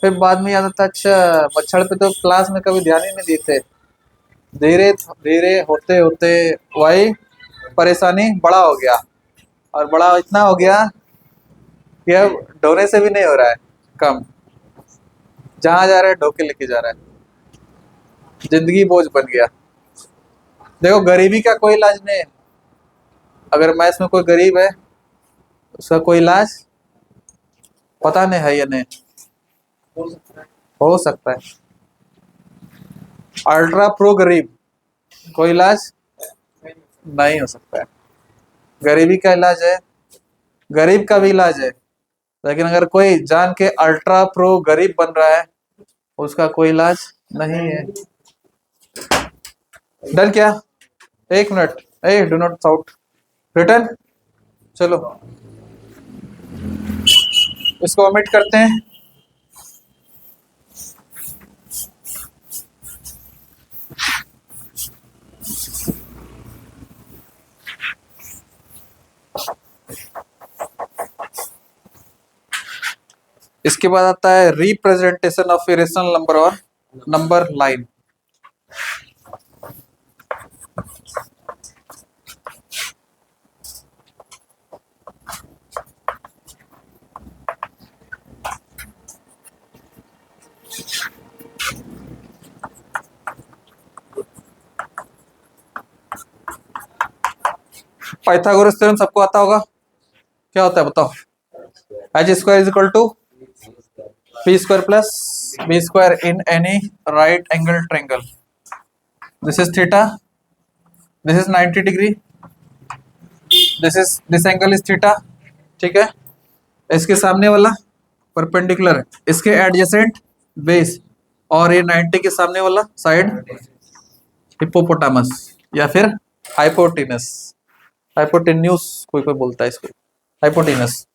फिर बाद में याद आता है अच्छा मच्छर पे तो क्लास में कभी ध्यान ही नहीं देते. धीरे धीरे होते होते वही परेशानी बड़ा हो गया, और बड़ा इतना हो गया कि अब ढोने से भी नहीं हो रहा है कम. जहां जा रहा है ढोके लेके जा रहा है. जिंदगी बोझ बन गया. देखो गरीबी का कोई इलाज नहीं है. अगर मैथ्स में कोई गरीब है उसका कोई इलाज पता नहीं है या नहीं. हो सकता है. अल्ट्रा प्रो गरीब, कोई इलाज नहीं हो सकता है. गरीबी का इलाज है, गरीब का भी इलाज है, लेकिन अगर कोई जान के अल्ट्रा प्रो गरीब बन रहा है उसका कोई इलाज नहीं है. डन क्या? एक मिनट, ए डू नॉट साउट. रिटर्न. चलो इसको ओमिट करते हैं. इसके बाद आता है रिप्रेजेंटेशन ऑफ इरेशनल नंबर और नंबर लाइन. पाइथागोरस थ्योरम सबको आता होगा. क्या होता है बताओ? H square is equal to p square plus b square in any right angle triangle. This is theta, this is 90 degree, this angle is theta. ठीक है. इसके सामने वाला परपेंडिकुलर, इसके एडजेसेंट बेस, और ये 90 के सामने वाला साइड हिप्पोपोटामस या फिर हाइपोटेनस. हाइपोटेन्यूस कोई कोई बोलता है इसको, hypotenuse.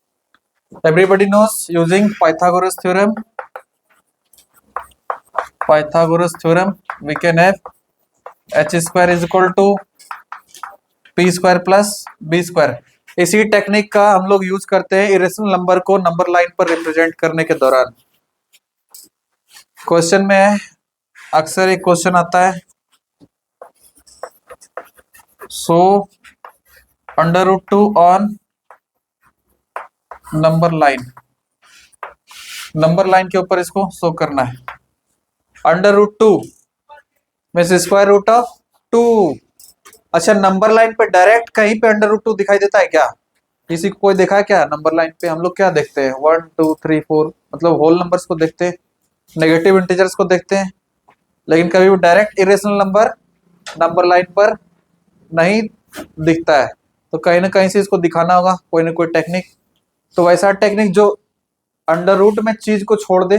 Everybody knows using Pythagoras theorem. Pythagoras theorem we can have h square is equal to p square plus b square. इसी टेक्निक का हम लोग यूज करते हैं इरेशनल नंबर को नंबर लाइन पर रिप्रेजेंट करने के दौरान. क्वेश्चन में अक्सर एक क्वेश्चन आता है, सो √2 on number line. Number line के ऊपर इसको शो करना है. √2 मींस स्क्वायर रूट ऑफ 2. अच्छा नंबर लाइन पे डायरेक्ट कहीं पे √2 दिखाई देता है क्या? किसी को कोई देखा है क्या? नंबर लाइन पे हम लोग क्या देखते हैं? 1 2 3 4 मतलब होल नंबर्स को देखते हैं, नेगेटिव इंटीजर्स को देखते हैं, लेकिन कभी भी direct irrational number number line पर नहीं दिखता है. तो कहीं ना कहीं से इसको दिखाना होगा, कोई ना कोई टेक्निक. तो वैसा टेक्निक जो अंडर रूट में चीज को छोड़ दे,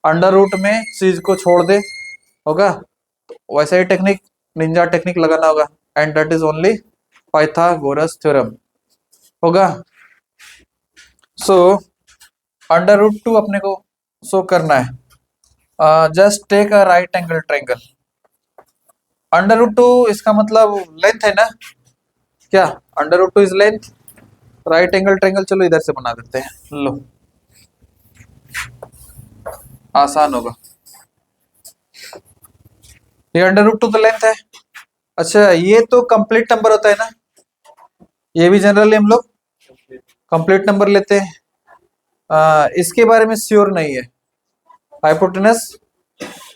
अंडर रूट में चीज को छोड़ दे होगा, तो वैसा ही टेक्निक निंजा टेक्निक लगाना होगा. And that is only Pythagoras theorem होगा. सो √2 अपने को शो करना है. Just take a right angle triangle. √2 इसका मतलब लेंथ है ना? क्या √2 is length? Right angle triangle चलो इधर से बना देते हैं. लो आसान होगा. ये √2 तो लेंथ है. अच्छा ये तो कंप्लीट नंबर होता है ना? ये भी जनरली हम लोग कंप्लीट नंबर लेते हैं. इसके बारे में श्योर नहीं है. हाइपोटेनस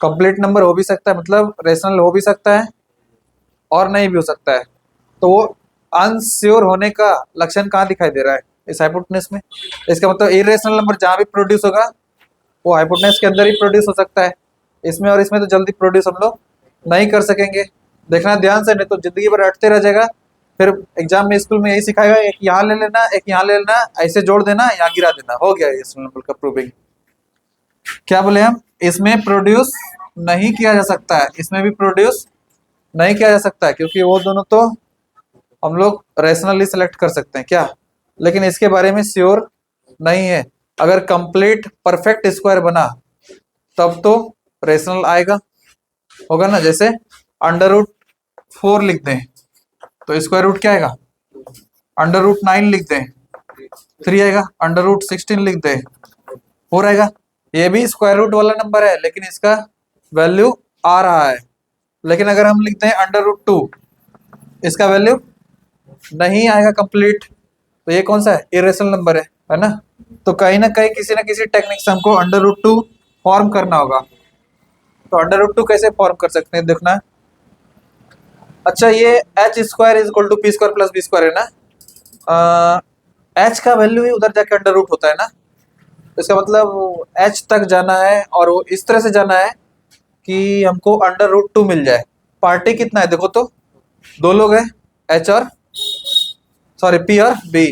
कंप्लीट नंबर हो भी सकता है, मतलब रेशनल हो भी सकता है और नहीं भी हो सकता है. तो वो अनश्योर होने का लक्षण कहाँ दिखाई दे रहा है? इस हाइपोटेनस में. इसका मतलब इरेशनल नंबर जहां भी प्रोड्यूस होगा वो हाइपोटेनस के अंदर ही प्रोड्यूस हो सकता है. इसमें और इसमें तो जल्दी प्रोड्यूस हम लोग नहीं कर सकेंगे. देखना ध्यान से, नहीं तो जिंदगी भर रटते रह जाएगा, फिर एग्जाम में स्कूल में यही सिखाएगा, एक यहाँ ले लेना, एक यहाँ ले लेना, ऐसे जोड़ देना, यहाँ गिरा देना, हो गया रेशनल नंबर का प्रूविंग। क्या बोले हम, इसमें प्रोड्यूस नहीं किया जा सकता है, इसमें भी प्रोड्यूस नहीं किया जा सकता है, क्योंकि वो दोनों तो हम लोग रैशनली सेलेक्ट कर सकते हैं क्या, लेकिन इसके बारे में श्योर नहीं है। अगर कंप्लीट परफेक्ट स्क्वायर बना तब तो रैशनल आएगा, होगा ना। जैसे √4 लिख दें तो स्क्वायर रूट क्या आएगा, √9 लिख दें 3 आएगा, √16 लिख दें 4 आएगा। ये भी स्क्वायर रूट वाला नंबर है लेकिन इसका वैल्यू आ रहा है। लेकिन अगर हम लिखते हैं √2, इसका वैल्यू नहीं आएगा कंप्लीट, तो ये कौन सा है, इरेशनल नंबर है ना। तो कहीं ना कहीं किसी ना किसी टेक्निक से हमको √2 फॉर्म करना होगा। तो √2 कैसे फॉर्म कर सकते हैं देखना। अच्छा, ये h² = p² + b² है ना। h का वैल्यू ही उधर जाके अंडर रूट होता है ना, तो इसका मतलब h तक जाना है और वो इस तरह से जाना है कि हमको √2 मिल जाए। पार्टी कितना है देखो तो, 2 लोग हैं, h और सॉरी p और b।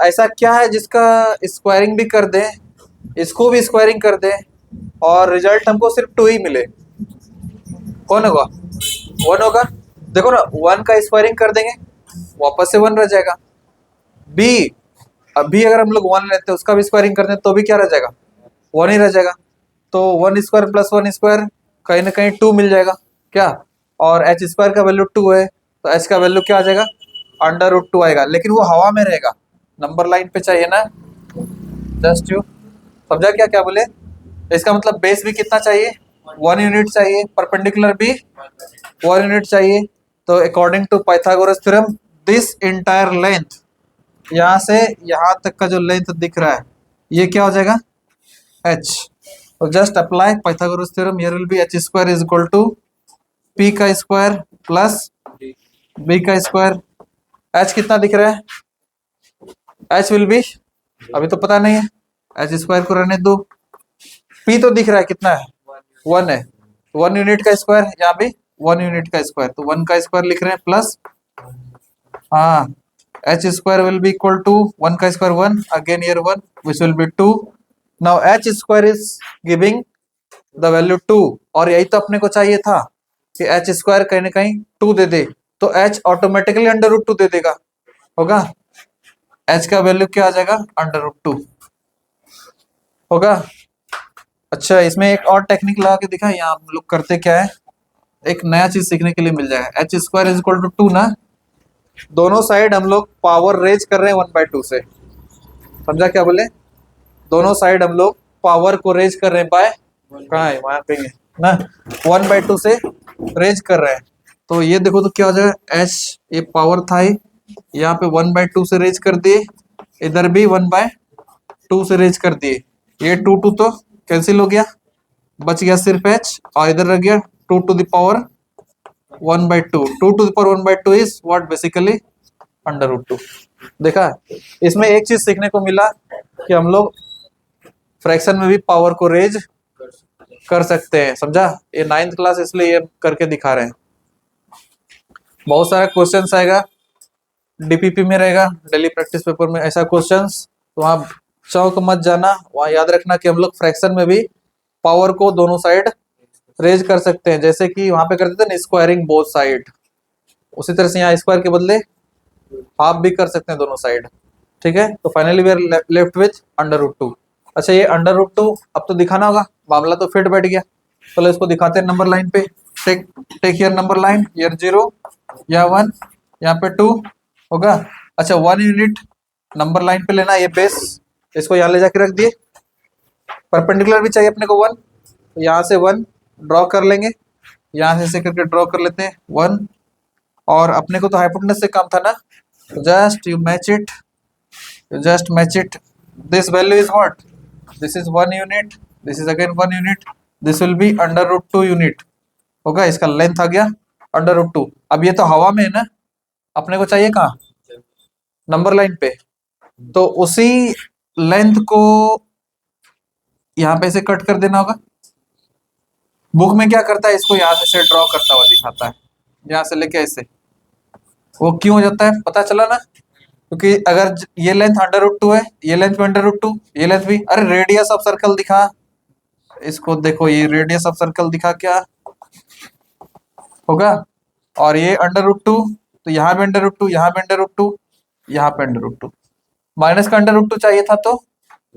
ऐसा क्या है जिसका स्क्वायरिंग भी कर दें, इसको भी स्क्वायरिंग कर दें और रिजल्ट हमको सिर्फ 2 ही मिले, कौन होगा, 1 होगा। देखो ना, 1 का स्क्वायरिंग कर देंगे वापस से 1 रह जाएगा। b, अभी अगर हम लोग 1 लेते हैं उसका भी स्क्वायरिंग करते हैं तो भी क्या रह जाएगा, 1 ही रह जाएगा। तो 1² + 1² कहीं ना कहीं 2 मिल जाएगा क्या, और h² का वैल्यू 2 है तो h का वैल्यू क्या आ जाएगा, √2 आएगा। लेकिन वो हवा में रहेगा, नंबर लाइन पे चाहिए ना। जस्ट यू समझा क्या क्या बोले। इसका मतलब बेस भी कितना चाहिए, 1 यूनिट चाहिए, परपेंडिकुलर भी 1 यूनिट चाहिए। तो according to Pythagoras theorem this entire length, यहाँ से यहाँ तक का जो लेंथ दिख रहा है ये क्या हो जाएगा, h। तो just apply Pythagoras theorem, here will be h² = p² + b²। h कितना दिख रहा है, h विल बी, अभी तो पता नहीं है, h² को रहने दो। p तो दिख रहा है कितना है, 1 है, 1 यूनिट का स्क्वायर, यहाँ भी 1 यूनिट का स्क्वायर, तो 1 का स्क्वायर लिख रहे हैं प्लस, हाँ h² will be equal to 1 का square 1, again here 1 which will be 2। now h² is giving the value 2, और यही तो अपने को चाहिए था कि h² कहीं ना कहीं 2 दे दे, तो h ऑटोमेटिकली √2 दे देगा, होगा। h का वैल्यू क्या आ जाएगा, √2 होगा। अच्छा, इसमें एक और टेक्निक लगा के दिखा, यहाँ हम लोग करते क्या है, एक नया चीज सीखने के लिए मिल जाएगा। h² = 2 ना, दोनों साइड हम लोग पावर रेज कर रहे हैं 1/2 से, समझा क्या बोले, दोनों साइड हम लोग पावर को रेज कर रहे हैं बाय, कहाँ है वहां पे ना, 1/2 से रेज कर रहे हैं। तो ये देखो तो क्या हो जाएगा, h ये पावर था ही, यहाँ पे 1/2 से रेज कर दिए, इधर भी 1/2 से रेज कर दिए, ये 2 तो कैंसिल हो गया, बच गया सिर्फ h, और इधर रह गया 2 to the power 1/2। 2 to the power 1/2 is what, basically √2। देखा, इसमें एक चीज सीखने को मिला कि हम लोग फ्रैक्शन में भी पावर को रेज कर सकते हैं, समझा। ये 9th क्लास इसलिए ये करके दिखा रहे हैं। बहुत सारा क्वेश्चंस आएगा, डीपीपी में रहेगा, डेली प्रैक्टिस पेपर में ऐसा क्वेश्चंस, तो वहाँ चौक मत जाना, वहाँ याद रखना कि हम लोग फ्रैक्शन में भी पावर को दोनों साइड रेज कर सकते हैं, जैसे कि वहां पे करते थे ना स्क्वायरिंग बोथ साइड, उसी तरह से यहाँ स्क्वायर के बदले हाफ भी कर सकते हैं दोनों साइड, ठीक है। तो finally we are left with √2। अच्छा, ये √2 अब तो दिखाना होगा, मामला तो फिट बैठ गया। चलो इसको दिखाते हैं नंबर लाइन पे, take here number line, here 0, यहाँ 1, यहाँ पे 2 होगा। अच्छा, 1 यूनिट नंबर लाइन पे लेना, ये बेस, इसको यहाँ ले जाके रख दिए, परपेंडिकुलर भी चाहिए अपने को 1, तो यहाँ से 1 ड्रॉ कर लेंगे, यहाँ से ऐसे करके ड्रॉ कर लेते हैं 1, और अपने को तो हाइपोटेनस से काम था ना, just you match it, just match it. This value is what, this is 1 unit, this is again 1 unit, this will be √2 unit होगा। इसका लेंथ आ गया √2। अब ये तो हवा में है ना, अपने को चाहिए कहाँ, नंबर लाइन पे, तो उसी लेंथ को यहाँ पे से कट कर देना होगा। बुक में क्या करता है, इसको यहाँ से ड्रॉ करता हुआ दिखाता है, यहाँ से लेके ऐसे, वो क्यों हो जाता है पता चला ना, क्योंकि अगर ये लेंथ अंडर रूट 2 है, ये लेंथ भी अंडर रूट 2, ये लेंथ भी, अरे रेडियस ऑफ सर्कल दिखा, इसको देखो, ये रेडियस ऑफ सर्कल दिखा क्या होगा, और ये अंडर रूट 2, तो यहाँ भी अंडर रूट 2, यहाँ भी अंडर रूट 2, यहाँ पे अंडर रूट 2, माइनस का अंडर रूट 2 चाहिए था, तो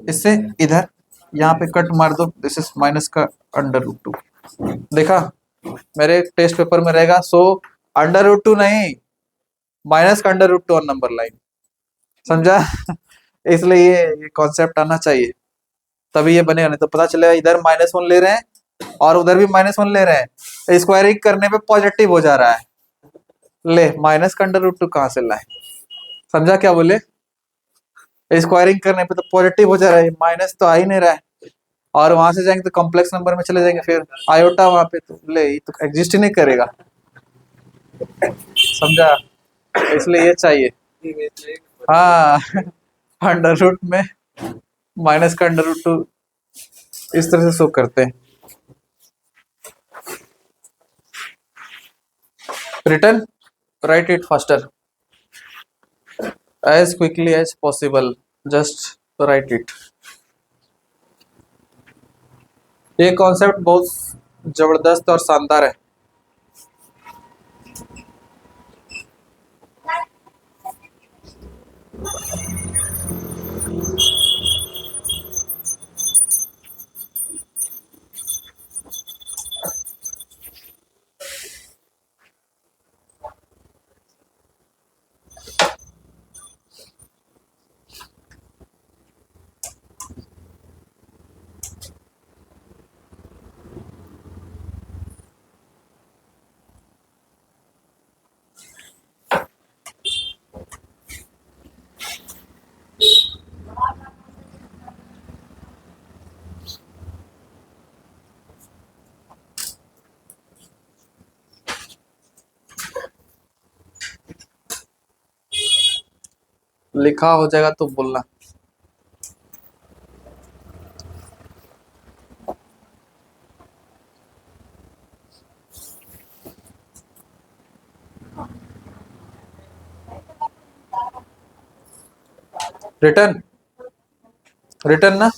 इससे इधर यहाँ पे कट मार दो, दिस इज माइनस का अंडर रूट 2। देखा, मेरे टेस्ट पेपर में रहेगा, सो अंडर रूट 2 नहीं, माइनस का अंडर रूट 2 और नंबर लाइन, समझा? इसलिए ये कॉन्सेप्ट आना चाहिए, तभी ये बनेगा, नहीं तो पता चलेगा इधर -1 ले रहे हैं और उधर भी -1 ले रहे हैं, स्क्वायरिंग करने पे पॉजिटिव हो जा रहा है, ले माइनस का अंडर रूट 2 कहाँ से लाए, समझा क्या बोले? स्क्वायरिंग करने पे तो पॉजिटिव हो जा रहा है, माइनस तो आ ही नहीं रहा है, और वहां से जाएंगे तो कॉम्प्लेक्स नंबर में चले जाएंगे, फिर आयोटा वहां पे तो ले, ये तो एग्जिस्ट ही नहीं करेगा, समझा? इसलिए ये चाहिए। हाँ, अंडर रूट में माइनस का अंडर रूट 2 इस तरह से शो करते हैं। Return, write it faster, as quickly as possible, just write it. ये कॉन्सेप्ट बहुत जबरदस्त और शानदार है। लिखा हो जाएगा तो बोलना। रिटर्न, रिटर्न ना,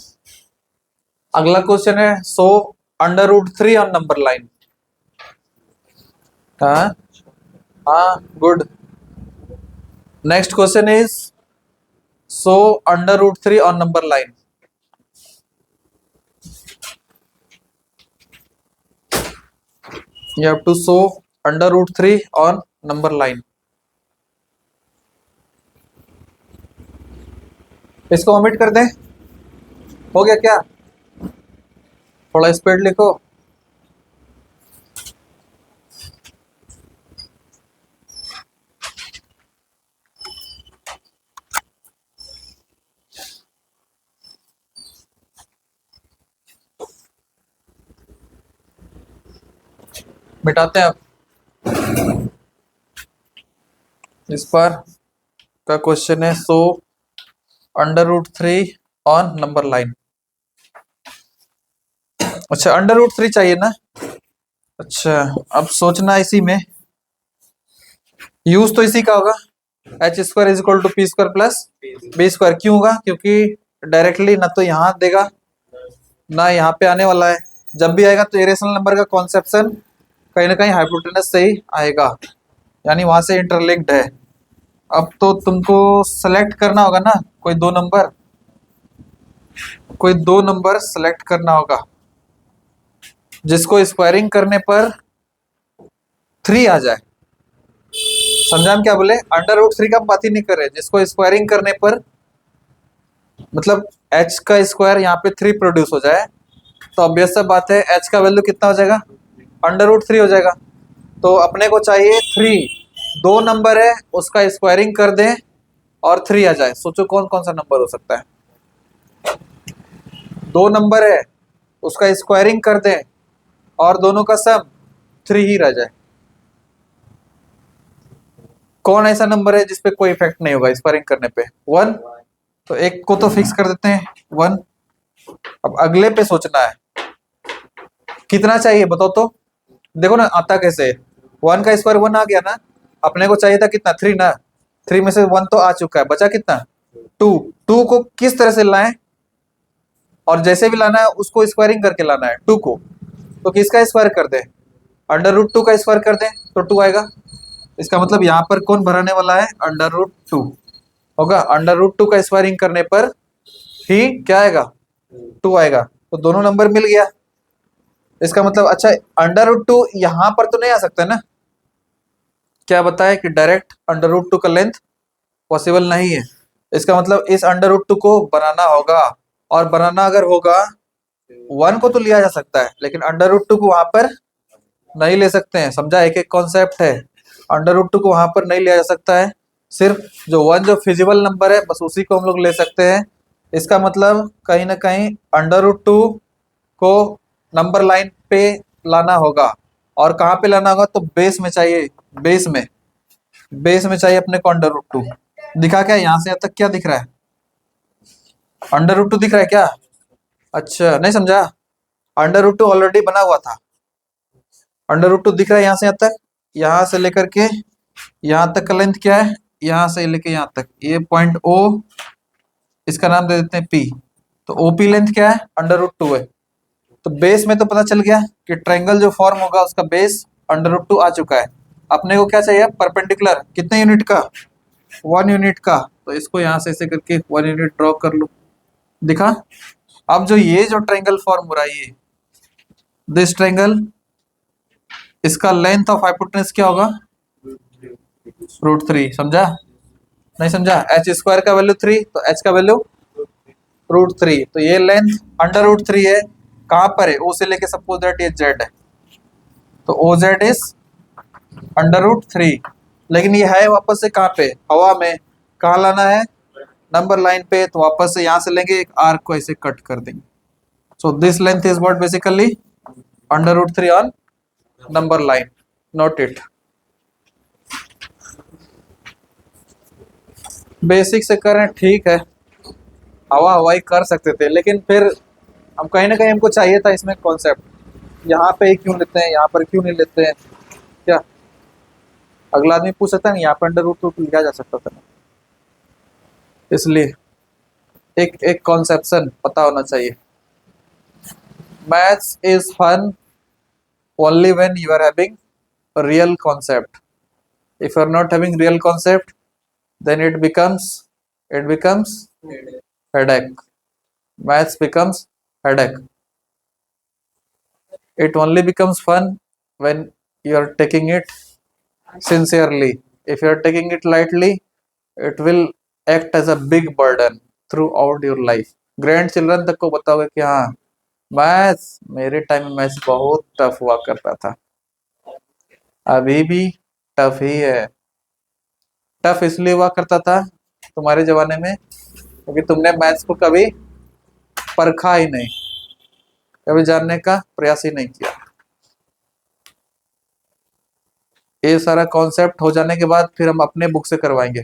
अगला क्वेश्चन है, so under root 3 on number line. हाँ हाँ, good. Next question is, so under root 3 on number line. You have to show under root 3 on number line। इसको ओमिट कर दें, हो गया क्या? थोड़ा स्पीड लिखो। मिटाते हैं अब। इस पर का क्वेश्चन है, so under root 3 on number line. अच्छा, अंडर रूट 3 चाहिए ना। अच्छा, अब सोचना इसी में, यूज तो इसी का होगा, h² is equal to p² plus b²। क्यों होगा? क्योंकि डायरेक्टली ना तो यहाँ देगा ना यहाँ पे आने वाला है, जब भी आएगा तो इरेशनल नंबर का कॉन्सेप्शन कहीं ना कहीं हाइपोटेनस से ही आएगा, यानी वहां से इंटरलिंक्ड है। अब तो तुमको सेलेक्ट करना होगा ना, कोई दो नंबर सेलेक्ट करना होगा जिसको स्क्वायरिंग करने पर 3 आ जाए। समझा हम क्या बोले? अंडर रूट 3 का हम बात ही नहीं कर रहे, जिसको स्क्वायरिंग करने पर मतलब h का स्क्वायर यहाँ पे 3 प्रोड्यूस हो जाए, तो ऑब्वियस सा बात है h का वैल्यू कितना हो जाएगा? अंडर रूट 3 हो जाएगा। तो अपने को चाहिए 3, दो नंबर है उसका स्क्वायरिंग कर दें और 3 आ जाए। सोचो कौन कौन सा नंबर हो सकता है? दो नंबर है उसका स्क्वायरिंग कर दें और दोनों का सम 3 ही रह जाए। कौन ऐसा नंबर है जिसपे कोई इफेक्ट नहीं होगा स्क्वायरिंग करने पे? 1। तो एक को तो फिक्स कर देते हैं 1। अब अगले पे सोचना है कितना चाहिए, बताओ तो। देखो ना आता कैसे, 1 का स्क्वायर 1 आ गया ना, अपने को चाहिए था कितना 3 ना, 3 में से 1 तो आ चुका है, बचा कितना 2। 2 को किस तरह से लाएं, और जैसे भी लाना है उसको स्क्वायरिंग करके लाना है 2 को, तो किसका स्क्वायर कर दें, √2 का स्क्वायर कर दें तो 2 आएगा। इसका मतलब यहाँ पर कौन भराने वाला है, √2 होगा। √2 का स्क्वायरिंग करने पर ही क्या आएगा, 2 आएगा। तो दोनों नंबर मिल गया। इसका मतलब अच्छा √2 यहाँ पर तो नहीं आ सकता ना, क्या बताया कि डायरेक्ट √2 का लेंथ पॉसिबल नहीं है। इसका मतलब इस √2 को बनाना होगा, और बनाना अगर होगा 1 को तो लिया जा सकता है, लेकिन √2 को वहां पर नहीं ले सकते हैं। समझा, एक एक कॉन्सेप्ट है। √2 को वहां पर नहीं लिया जा सकता है, सिर्फ जो 1 जो फिजिबल नंबर है बस उसी को हम लोग ले सकते हैं। इसका मतलब कहीं ना कहीं √2 को नंबर लाइन पे लाना होगा, और कहाँ पे लाना होगा, तो बेस में चाहिए, बेस में, बेस में चाहिए अपने को √2। दिखा क्या, यहाँ से यहाँ तक क्या दिख रहा है, √2 दिख रहा है क्या, अच्छा नहीं समझा, √2 ऑलरेडी बना हुआ था, √2 दिख रहा है यहाँ से यहाँ तक, यहाँ से लेकर के यहाँ तक का लेंथ क्या है, यहाँ से लेके यहाँ तक, ये पॉइंट O, इसका नाम दे देते हैं P, तो OP लेंथ क्या है, √2 है। तो बेस में तो पता चल गया कि ट्रायंगल जो फॉर्म होगा उसका बेस √2 आ चुका है। अपने को क्या चाहिए, परपेंडिकुलर कितने यूनिट का, 1 यूनिट का, तो इसको यहाँ से ऐसे करके 1 यूनिट ड्रॉ कर लो। दिखा, अब जो ये जो ट्रायंगल फॉर्म हो रहा है, ये दिस ट्रायंगल, इसका लेंथ ऑफ हाइपोटेनस क्या होगा, √3। समझा, नहीं समझा, h² का वैल्यू 3, तो h का वैल्यू √3, तो ये लेंथ √3 है। कहाँ पर है, O से लेके सपोज दैट ये Z है, तो OZ इज √3, लेकिन ये है वापस से कहाँ पे, हवा में। कहाँ लाना है, नंबर लाइन पे, तो वापस से यहाँ से लेंगे, एक आर्क को ऐसे कट कर देंगे। So this length is what, basically √3 on number line, note it. Basic से करें ठीक है, हवा हवाई कर सकते थे, लेकिन फिर हम कहीं ना कहीं हमको चाहिए था इसमें कॉन्सेप्ट, यहाँ पे क्यों लेते हैं, यहाँ पर क्यों नहीं लेते हैं, क्या अगला आदमी पूछ सकता है, यहाँ पर √2 लिया जा सकता था ना, इसलिए एक एक कॉन्सेप्शन पता होना चाहिए। Maths is fun only when you are having real concept. If you are not having real concept, then it becomes headache. Maths becomes headache. It only becomes fun when you are taking it sincerely. If you are taking it lightly, it will act as a big burden throughout your life. Grandchildren तक को बताओगे कि हाँ maths, मेरे time में maths बहुत tough हुआ करता था, अभी भी टफ ही है। टफ इसलिए हुआ करता था तुम्हारे जमाने में क्योंकि तुमने मैथ्स को कभी परखा ही नहीं, कभी जानने का प्रयास ही नहीं किया। ये सारा कॉन्सेप्ट हो जाने के बाद फिर हम अपने बुक से करवाएंगे,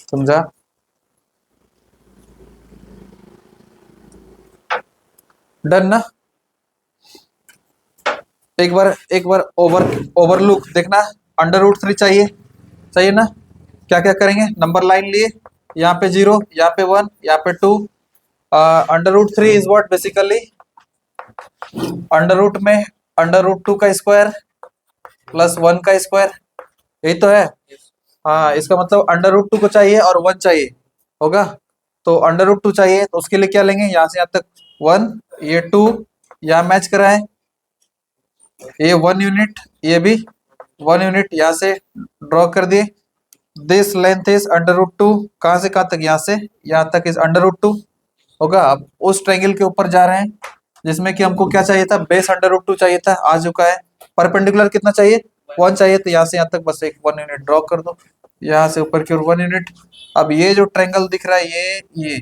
समझा। डन ना, एक बार ओवरलुक देखना, √3 चाहिए ना। क्या क्या करेंगे, नंबर लाइन लिए, यहाँ पे 0, यहाँ पे 1, यहाँ पे 2। √3 is what, basically under root में √2 का स्क्वायर प्लस 1 का स्क्वायर, यही तो है। हाँ, इसका मतलब √2 को चाहिए और 1 चाहिए होगा, तो √2 चाहिए, तो उसके लिए क्या लेंगे, यहाँ से यहाँ तक 1, ये 2, यहाँ मैच कराए, ये 1 यूनिट, ये भी 1 यूनिट, यहाँ से ड्रॉ कर दिए। दिस लेंथ इज √2, कहाँ से कहाँ तक, यहाँ से यहाँ तक इज √2 होगा। अब उस ट्रायंगल के ऊपर जा रहे हैं जिसमें कि हमको क्या चाहिए था, बेस √2 चाहिए था, आ चुका है। परपेंडिकुलर कितना चाहिए, 1 चाहिए, तो यहाँ से यहाँ तक बस एक 1 यूनिट ड्रॉ कर दो, यहाँ से ऊपर की ओर 1 यूनिट। अब ये जो ट्रायंगल दिख रहा है, ये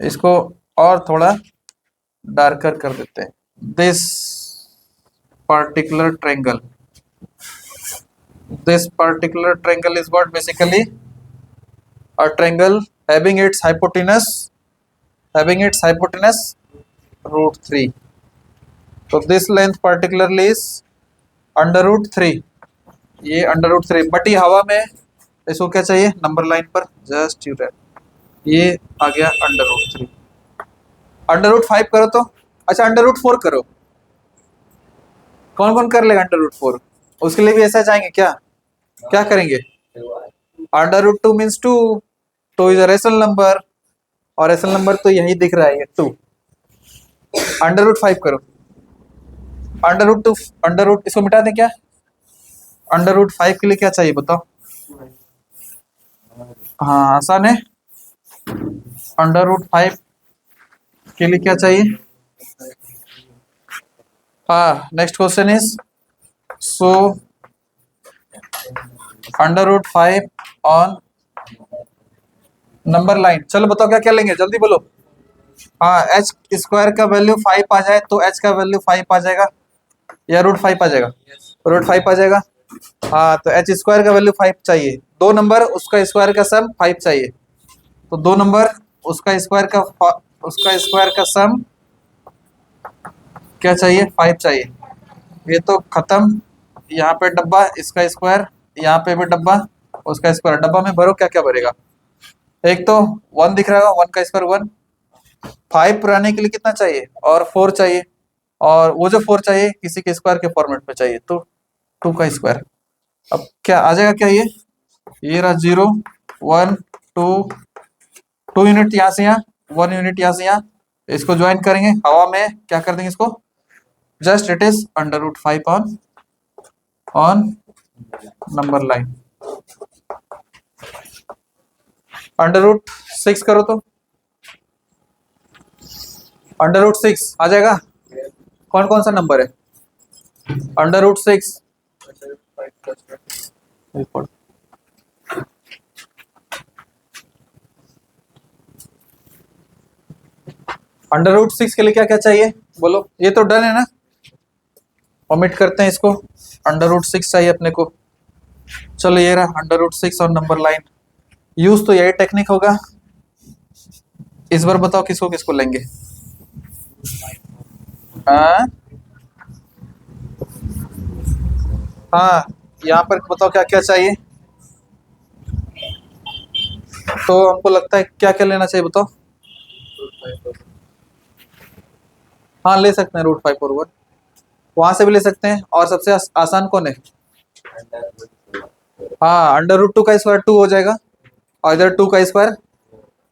इसको और थोड़ा डार्कर कर देते हैं। This particular triangle is what, basically a triangle having its hypotenuse √3. So this length particularly is √3, ये √3, बट ये हवा में इसको क्या चाहिए नंबर लाइन पर, जस्ट यू रैप, ये आ गया √3। √5 करो तो, अच्छा √4 करो, कौन कौन कर लेगा √4? उसके लिए भी ऐसा चाहेंगे क्या? क्या करेंगे? √2 means 2, 2 is a rational number, और रेशनल नंबर तो यही दिख रहा है ये 2। √5 करो, √2, इसको मिटा दें क्या? √5 के लिए क्या चाहिए बताओ? हाँ आसान है। √5 के लिए क्या चाहिए? हाँ, next question is, so √5 on number line. चलो बताओ क्या क्या लेंगे, जल्दी बोलो। हाँ, एच स्क्वायर का वैल्यू 5 आ जाए तो एच का वैल्यू 5 आ जाएगा, या √5 आ जाएगा? √5 आ जाएगा। हाँ, तो एच स्क्वायर का वैल्यू 5 चाहिए, दो नंबर उसका स्क्वायर का सम 5 चाहिए, तो दो नंबर उसका स्क्वायर का सम क्या चाहिए? 5 चाहिए। ये तो खत्म, यहाँ पे डब्बा, इसका स्क्वायर, यहाँ पे भी डब्बा, उसका स्क्वायर, डब्बा में भरो क्या क्या भरेगा। एक तो 1 दिख रहा है, 1 का स्क्वायर 1, 5 पुराने के लिए कितना चाहिए? और 4 चाहिए, और वो जो 4 चाहिए किसी के स्क्वायर के फॉर्मेट में चाहिए, तो 2 का स्क्वायर। अब क्या आ जाएगा क्या? ये रहा 0 1 2, 2 यूनिट यहाँ से यहाँ, 1 यूनिट यहाँ से यहाँ, इसको ज्वाइन करेंगे, हवा में क्या कर देंगे इसको, just it is √5 on number line. √6 करो तो, √6 आ जाएगा। कौन कौन सा नंबर है √6? √6 के लिए क्या क्या चाहिए बोलो? ये तो डन है ना, ओमिट करते हैं इसको, √6 चाहिए अपने को। चलो ये रहा √6 और नंबर लाइन। यूज तो यही टेक्निक होगा। इस बार बताओ किसको किसको लेंगे? हाँ हाँ, यहाँ पर बताओ क्या क्या चाहिए, तो हमको लगता है क्या क्या लेना चाहिए बताओ। हाँ ले सकते हैं √5 और 1, वहां से भी ले सकते हैं, और सबसे आसान कौन है? हाँ, √2 का स्क्वायर 2 हो जाएगा, और इधर 2 का स्क्वायर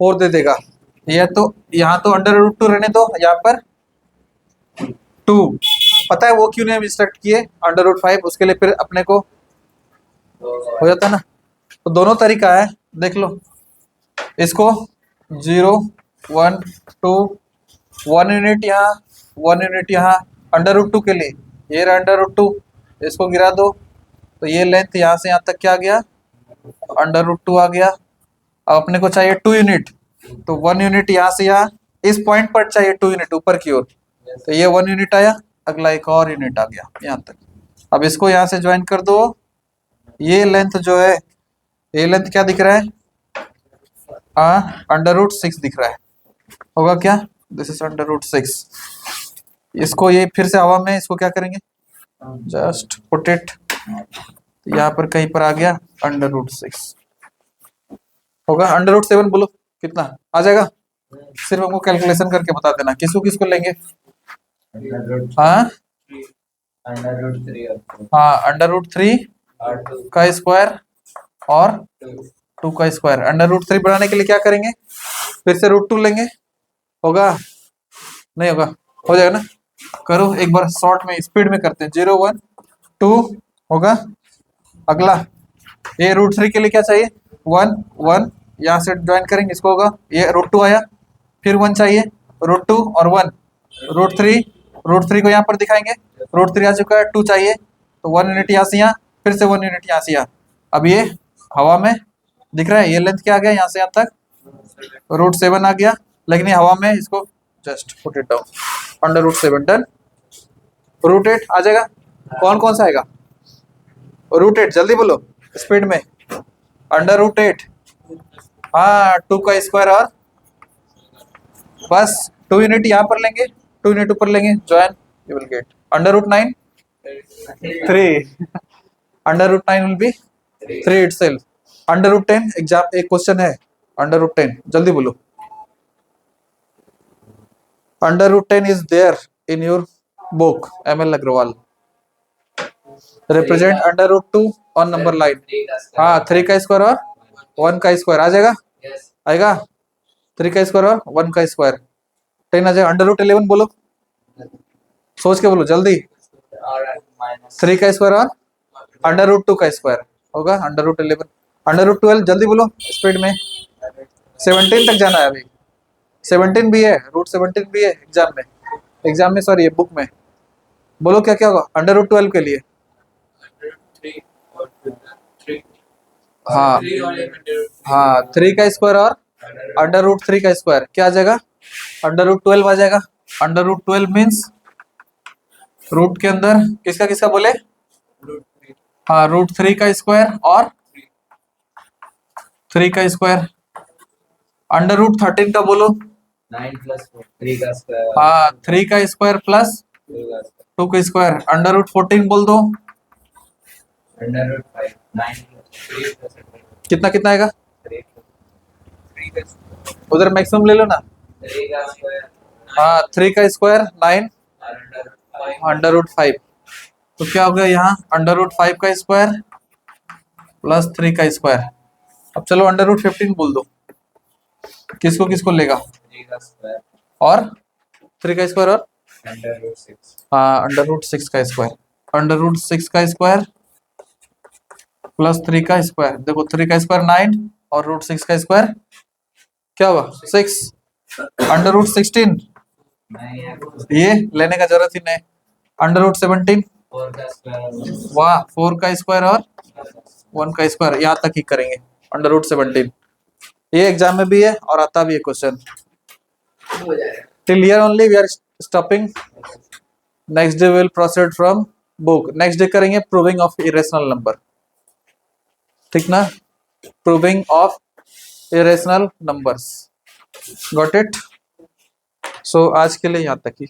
4 दे देगा। ये तो यहाँ तो √2 रहने दो, यहाँ पर 2। पता है वो क्यों नहीं हम इंस्ट्रक्ट किए √5? उसके लिए फिर अपने को हो जाता है ना, तो दोनों तरीका है, देख लो इसको, 0 1 2, 1 यूनिट यहाँ, 1 यूनिट यहाँ, √2 के लिए ये रहा √2, इसको गिरा दो, तो ये लेंथ यहाँ से यहाँ तक क्या आ गया, √2 आ गया। अब अपने को चाहिए 2 यूनिट, तो 1 यूनिट यहाँ से यहाँ, इस पॉइंट पर चाहिए 2 यूनिट ऊपर की ओर, तो ये 1 यूनिट आया, अगला एक और यूनिट आ गया यहाँ तक। अब इसको यहाँ से ज्वाइन कर दो, ये लेंथ जो है, ये लेंथ क्या दिख रहा है? हाँ, √6 दिख रहा है, होगा क्या? This is √6। इसको ये फिर से हवा में इसको क्या करेंगे, जस्ट पुट इट, यहाँ पर कहीं पर आ गया √6, होगा √7। बोलो कितना आ जाएगा, सिर्फ हमको कैलकुलेशन करके बता देना किसको किसको लेंगे। हाँ हाँ, √3 का स्क्वायर और 2 का स्क्वायर। √3 बनाने के लिए क्या करेंगे, फिर से √2 लेंगे, होगा नहीं होगा? हो जाएगा ना, करो एक बार शॉर्ट में स्पीड में करते हैं, 0 1 2 होगा। अगला ये √3 के लिए क्या चाहिए, 1 1, यहाँ से ज्वाइन करेंगे इसको, होगा ये √2 आया, फिर 1 चाहिए, √2 और 1, √3 को यहाँ पर दिखाएंगे, √3 आ चुका है, 2 चाहिए, तो 1 यूनिट यहाँ से यहाँ, फिर से 1 यूनिट यहाँ से यहाँ। अब ये हवा में दिख रहा है, ये लेंथ क्या आ गया यहाँ से यहाँ तक, √7 आ गया, लेकिन ये हवा में, इसको just put it down, √7 done. √8 आ जाएगा, कौन कौन सा आएगा √8? जल्दी बोलो स्पीड में, √8, हाँ 2 का स्क्वायर, और बस 2 यूनिट यहाँ पर लेंगे, 2 यूनिट ऊपर लेंगे, join, you will get √9 3 under root 9 will be 3 itself. Under root 10 exam एक क्वेश्चन है. अंडर रूट 10 जल्दी बोलो. Under root 10 is there in your book, ML Agrawal. Represent under root 2 on number line. हाँ 3 का square और 1 का square आ जाएगा. Yes. आएगा 3 का स्क्वायर और 1 का स्क्वायर 10 आ जाएगा. अंडर रूट 11 बोलो, सोच के बोलो जल्दी. Or minus. 3 का स्क्वायर और अंडर रूट 2 का स्क्वायर होगा अंडर रूट 11. अंडर रूट 12 जल्दी बोलो स्पीड में. 17 तक जाना है अभी. 17 भी है, रूट 17 भी है एग्जाम में सॉरी बुक में. बोलो क्या क्या होगा अंडर रूट 12 के लिए. Three or three. हाँ Three or under. हाँ 3 का स्क्वायर और अंडर रूट 3 का स्क्वायर क्या आ जाएगा. अंडर रूट 12 आ जाएगा. अंडर रूट 12 मीन्स रूट के अंदर किसका किसका बोले. Root three. हाँ रूट 3 का स्क्वायर और 3 का स्क्वायर. अंडर रूट 13 का बोलो. 9 plus 4. 3 का square. हाँ 3 का स्क्वायर प्लस 2 का square. 2 का स्क्वायर. अंडर रूट 14 बोल दो. Under root 5. 9 plus 3 plus 3. कितना कितना आएगा 3 का square. उधर मैक्सिमम ले लो ना. 3 का square. हाँ 3 का square 9 Or under root 5. Under root 5. तो क्या हो गया यहाँ अंडर रूट 5 का स्क्वायर प्लस 3 का स्क्वायर. अब चलो अंडर रूट 15 बोल दो. किसको किसको लेगा 3 का square. और 3 का स्क्वायर और Under root 6. हाँ अंडर रूट 6 का स्क्वायर. अंडर रूट 6 का स्क्वायर प्लस 3 का स्क्वायर. देखो 3 का स्क्वायर 9 और रूट 6 का स्क्वायर क्या हुआ 6. अंडर रूट 16 ये लेने का जरूरत ही नहीं. अंडर रूट 17 4 का square. वाह 4 का स्क्वायर और 1 का स्क्वायर यहाँ तक ही करेंगे. अंडर रूट 17 ये एग्जाम में भी है और आता भी है क्वेश्चन. हो जाएगा. Till here only we are stopping. Next day will proceed from book. Next day करेंगे प्रूविंग ऑफ इरेशनल नंबर. ठीक ना. Proving of irrational numbers. Got it. So आज के लिए यहाँ तक ही.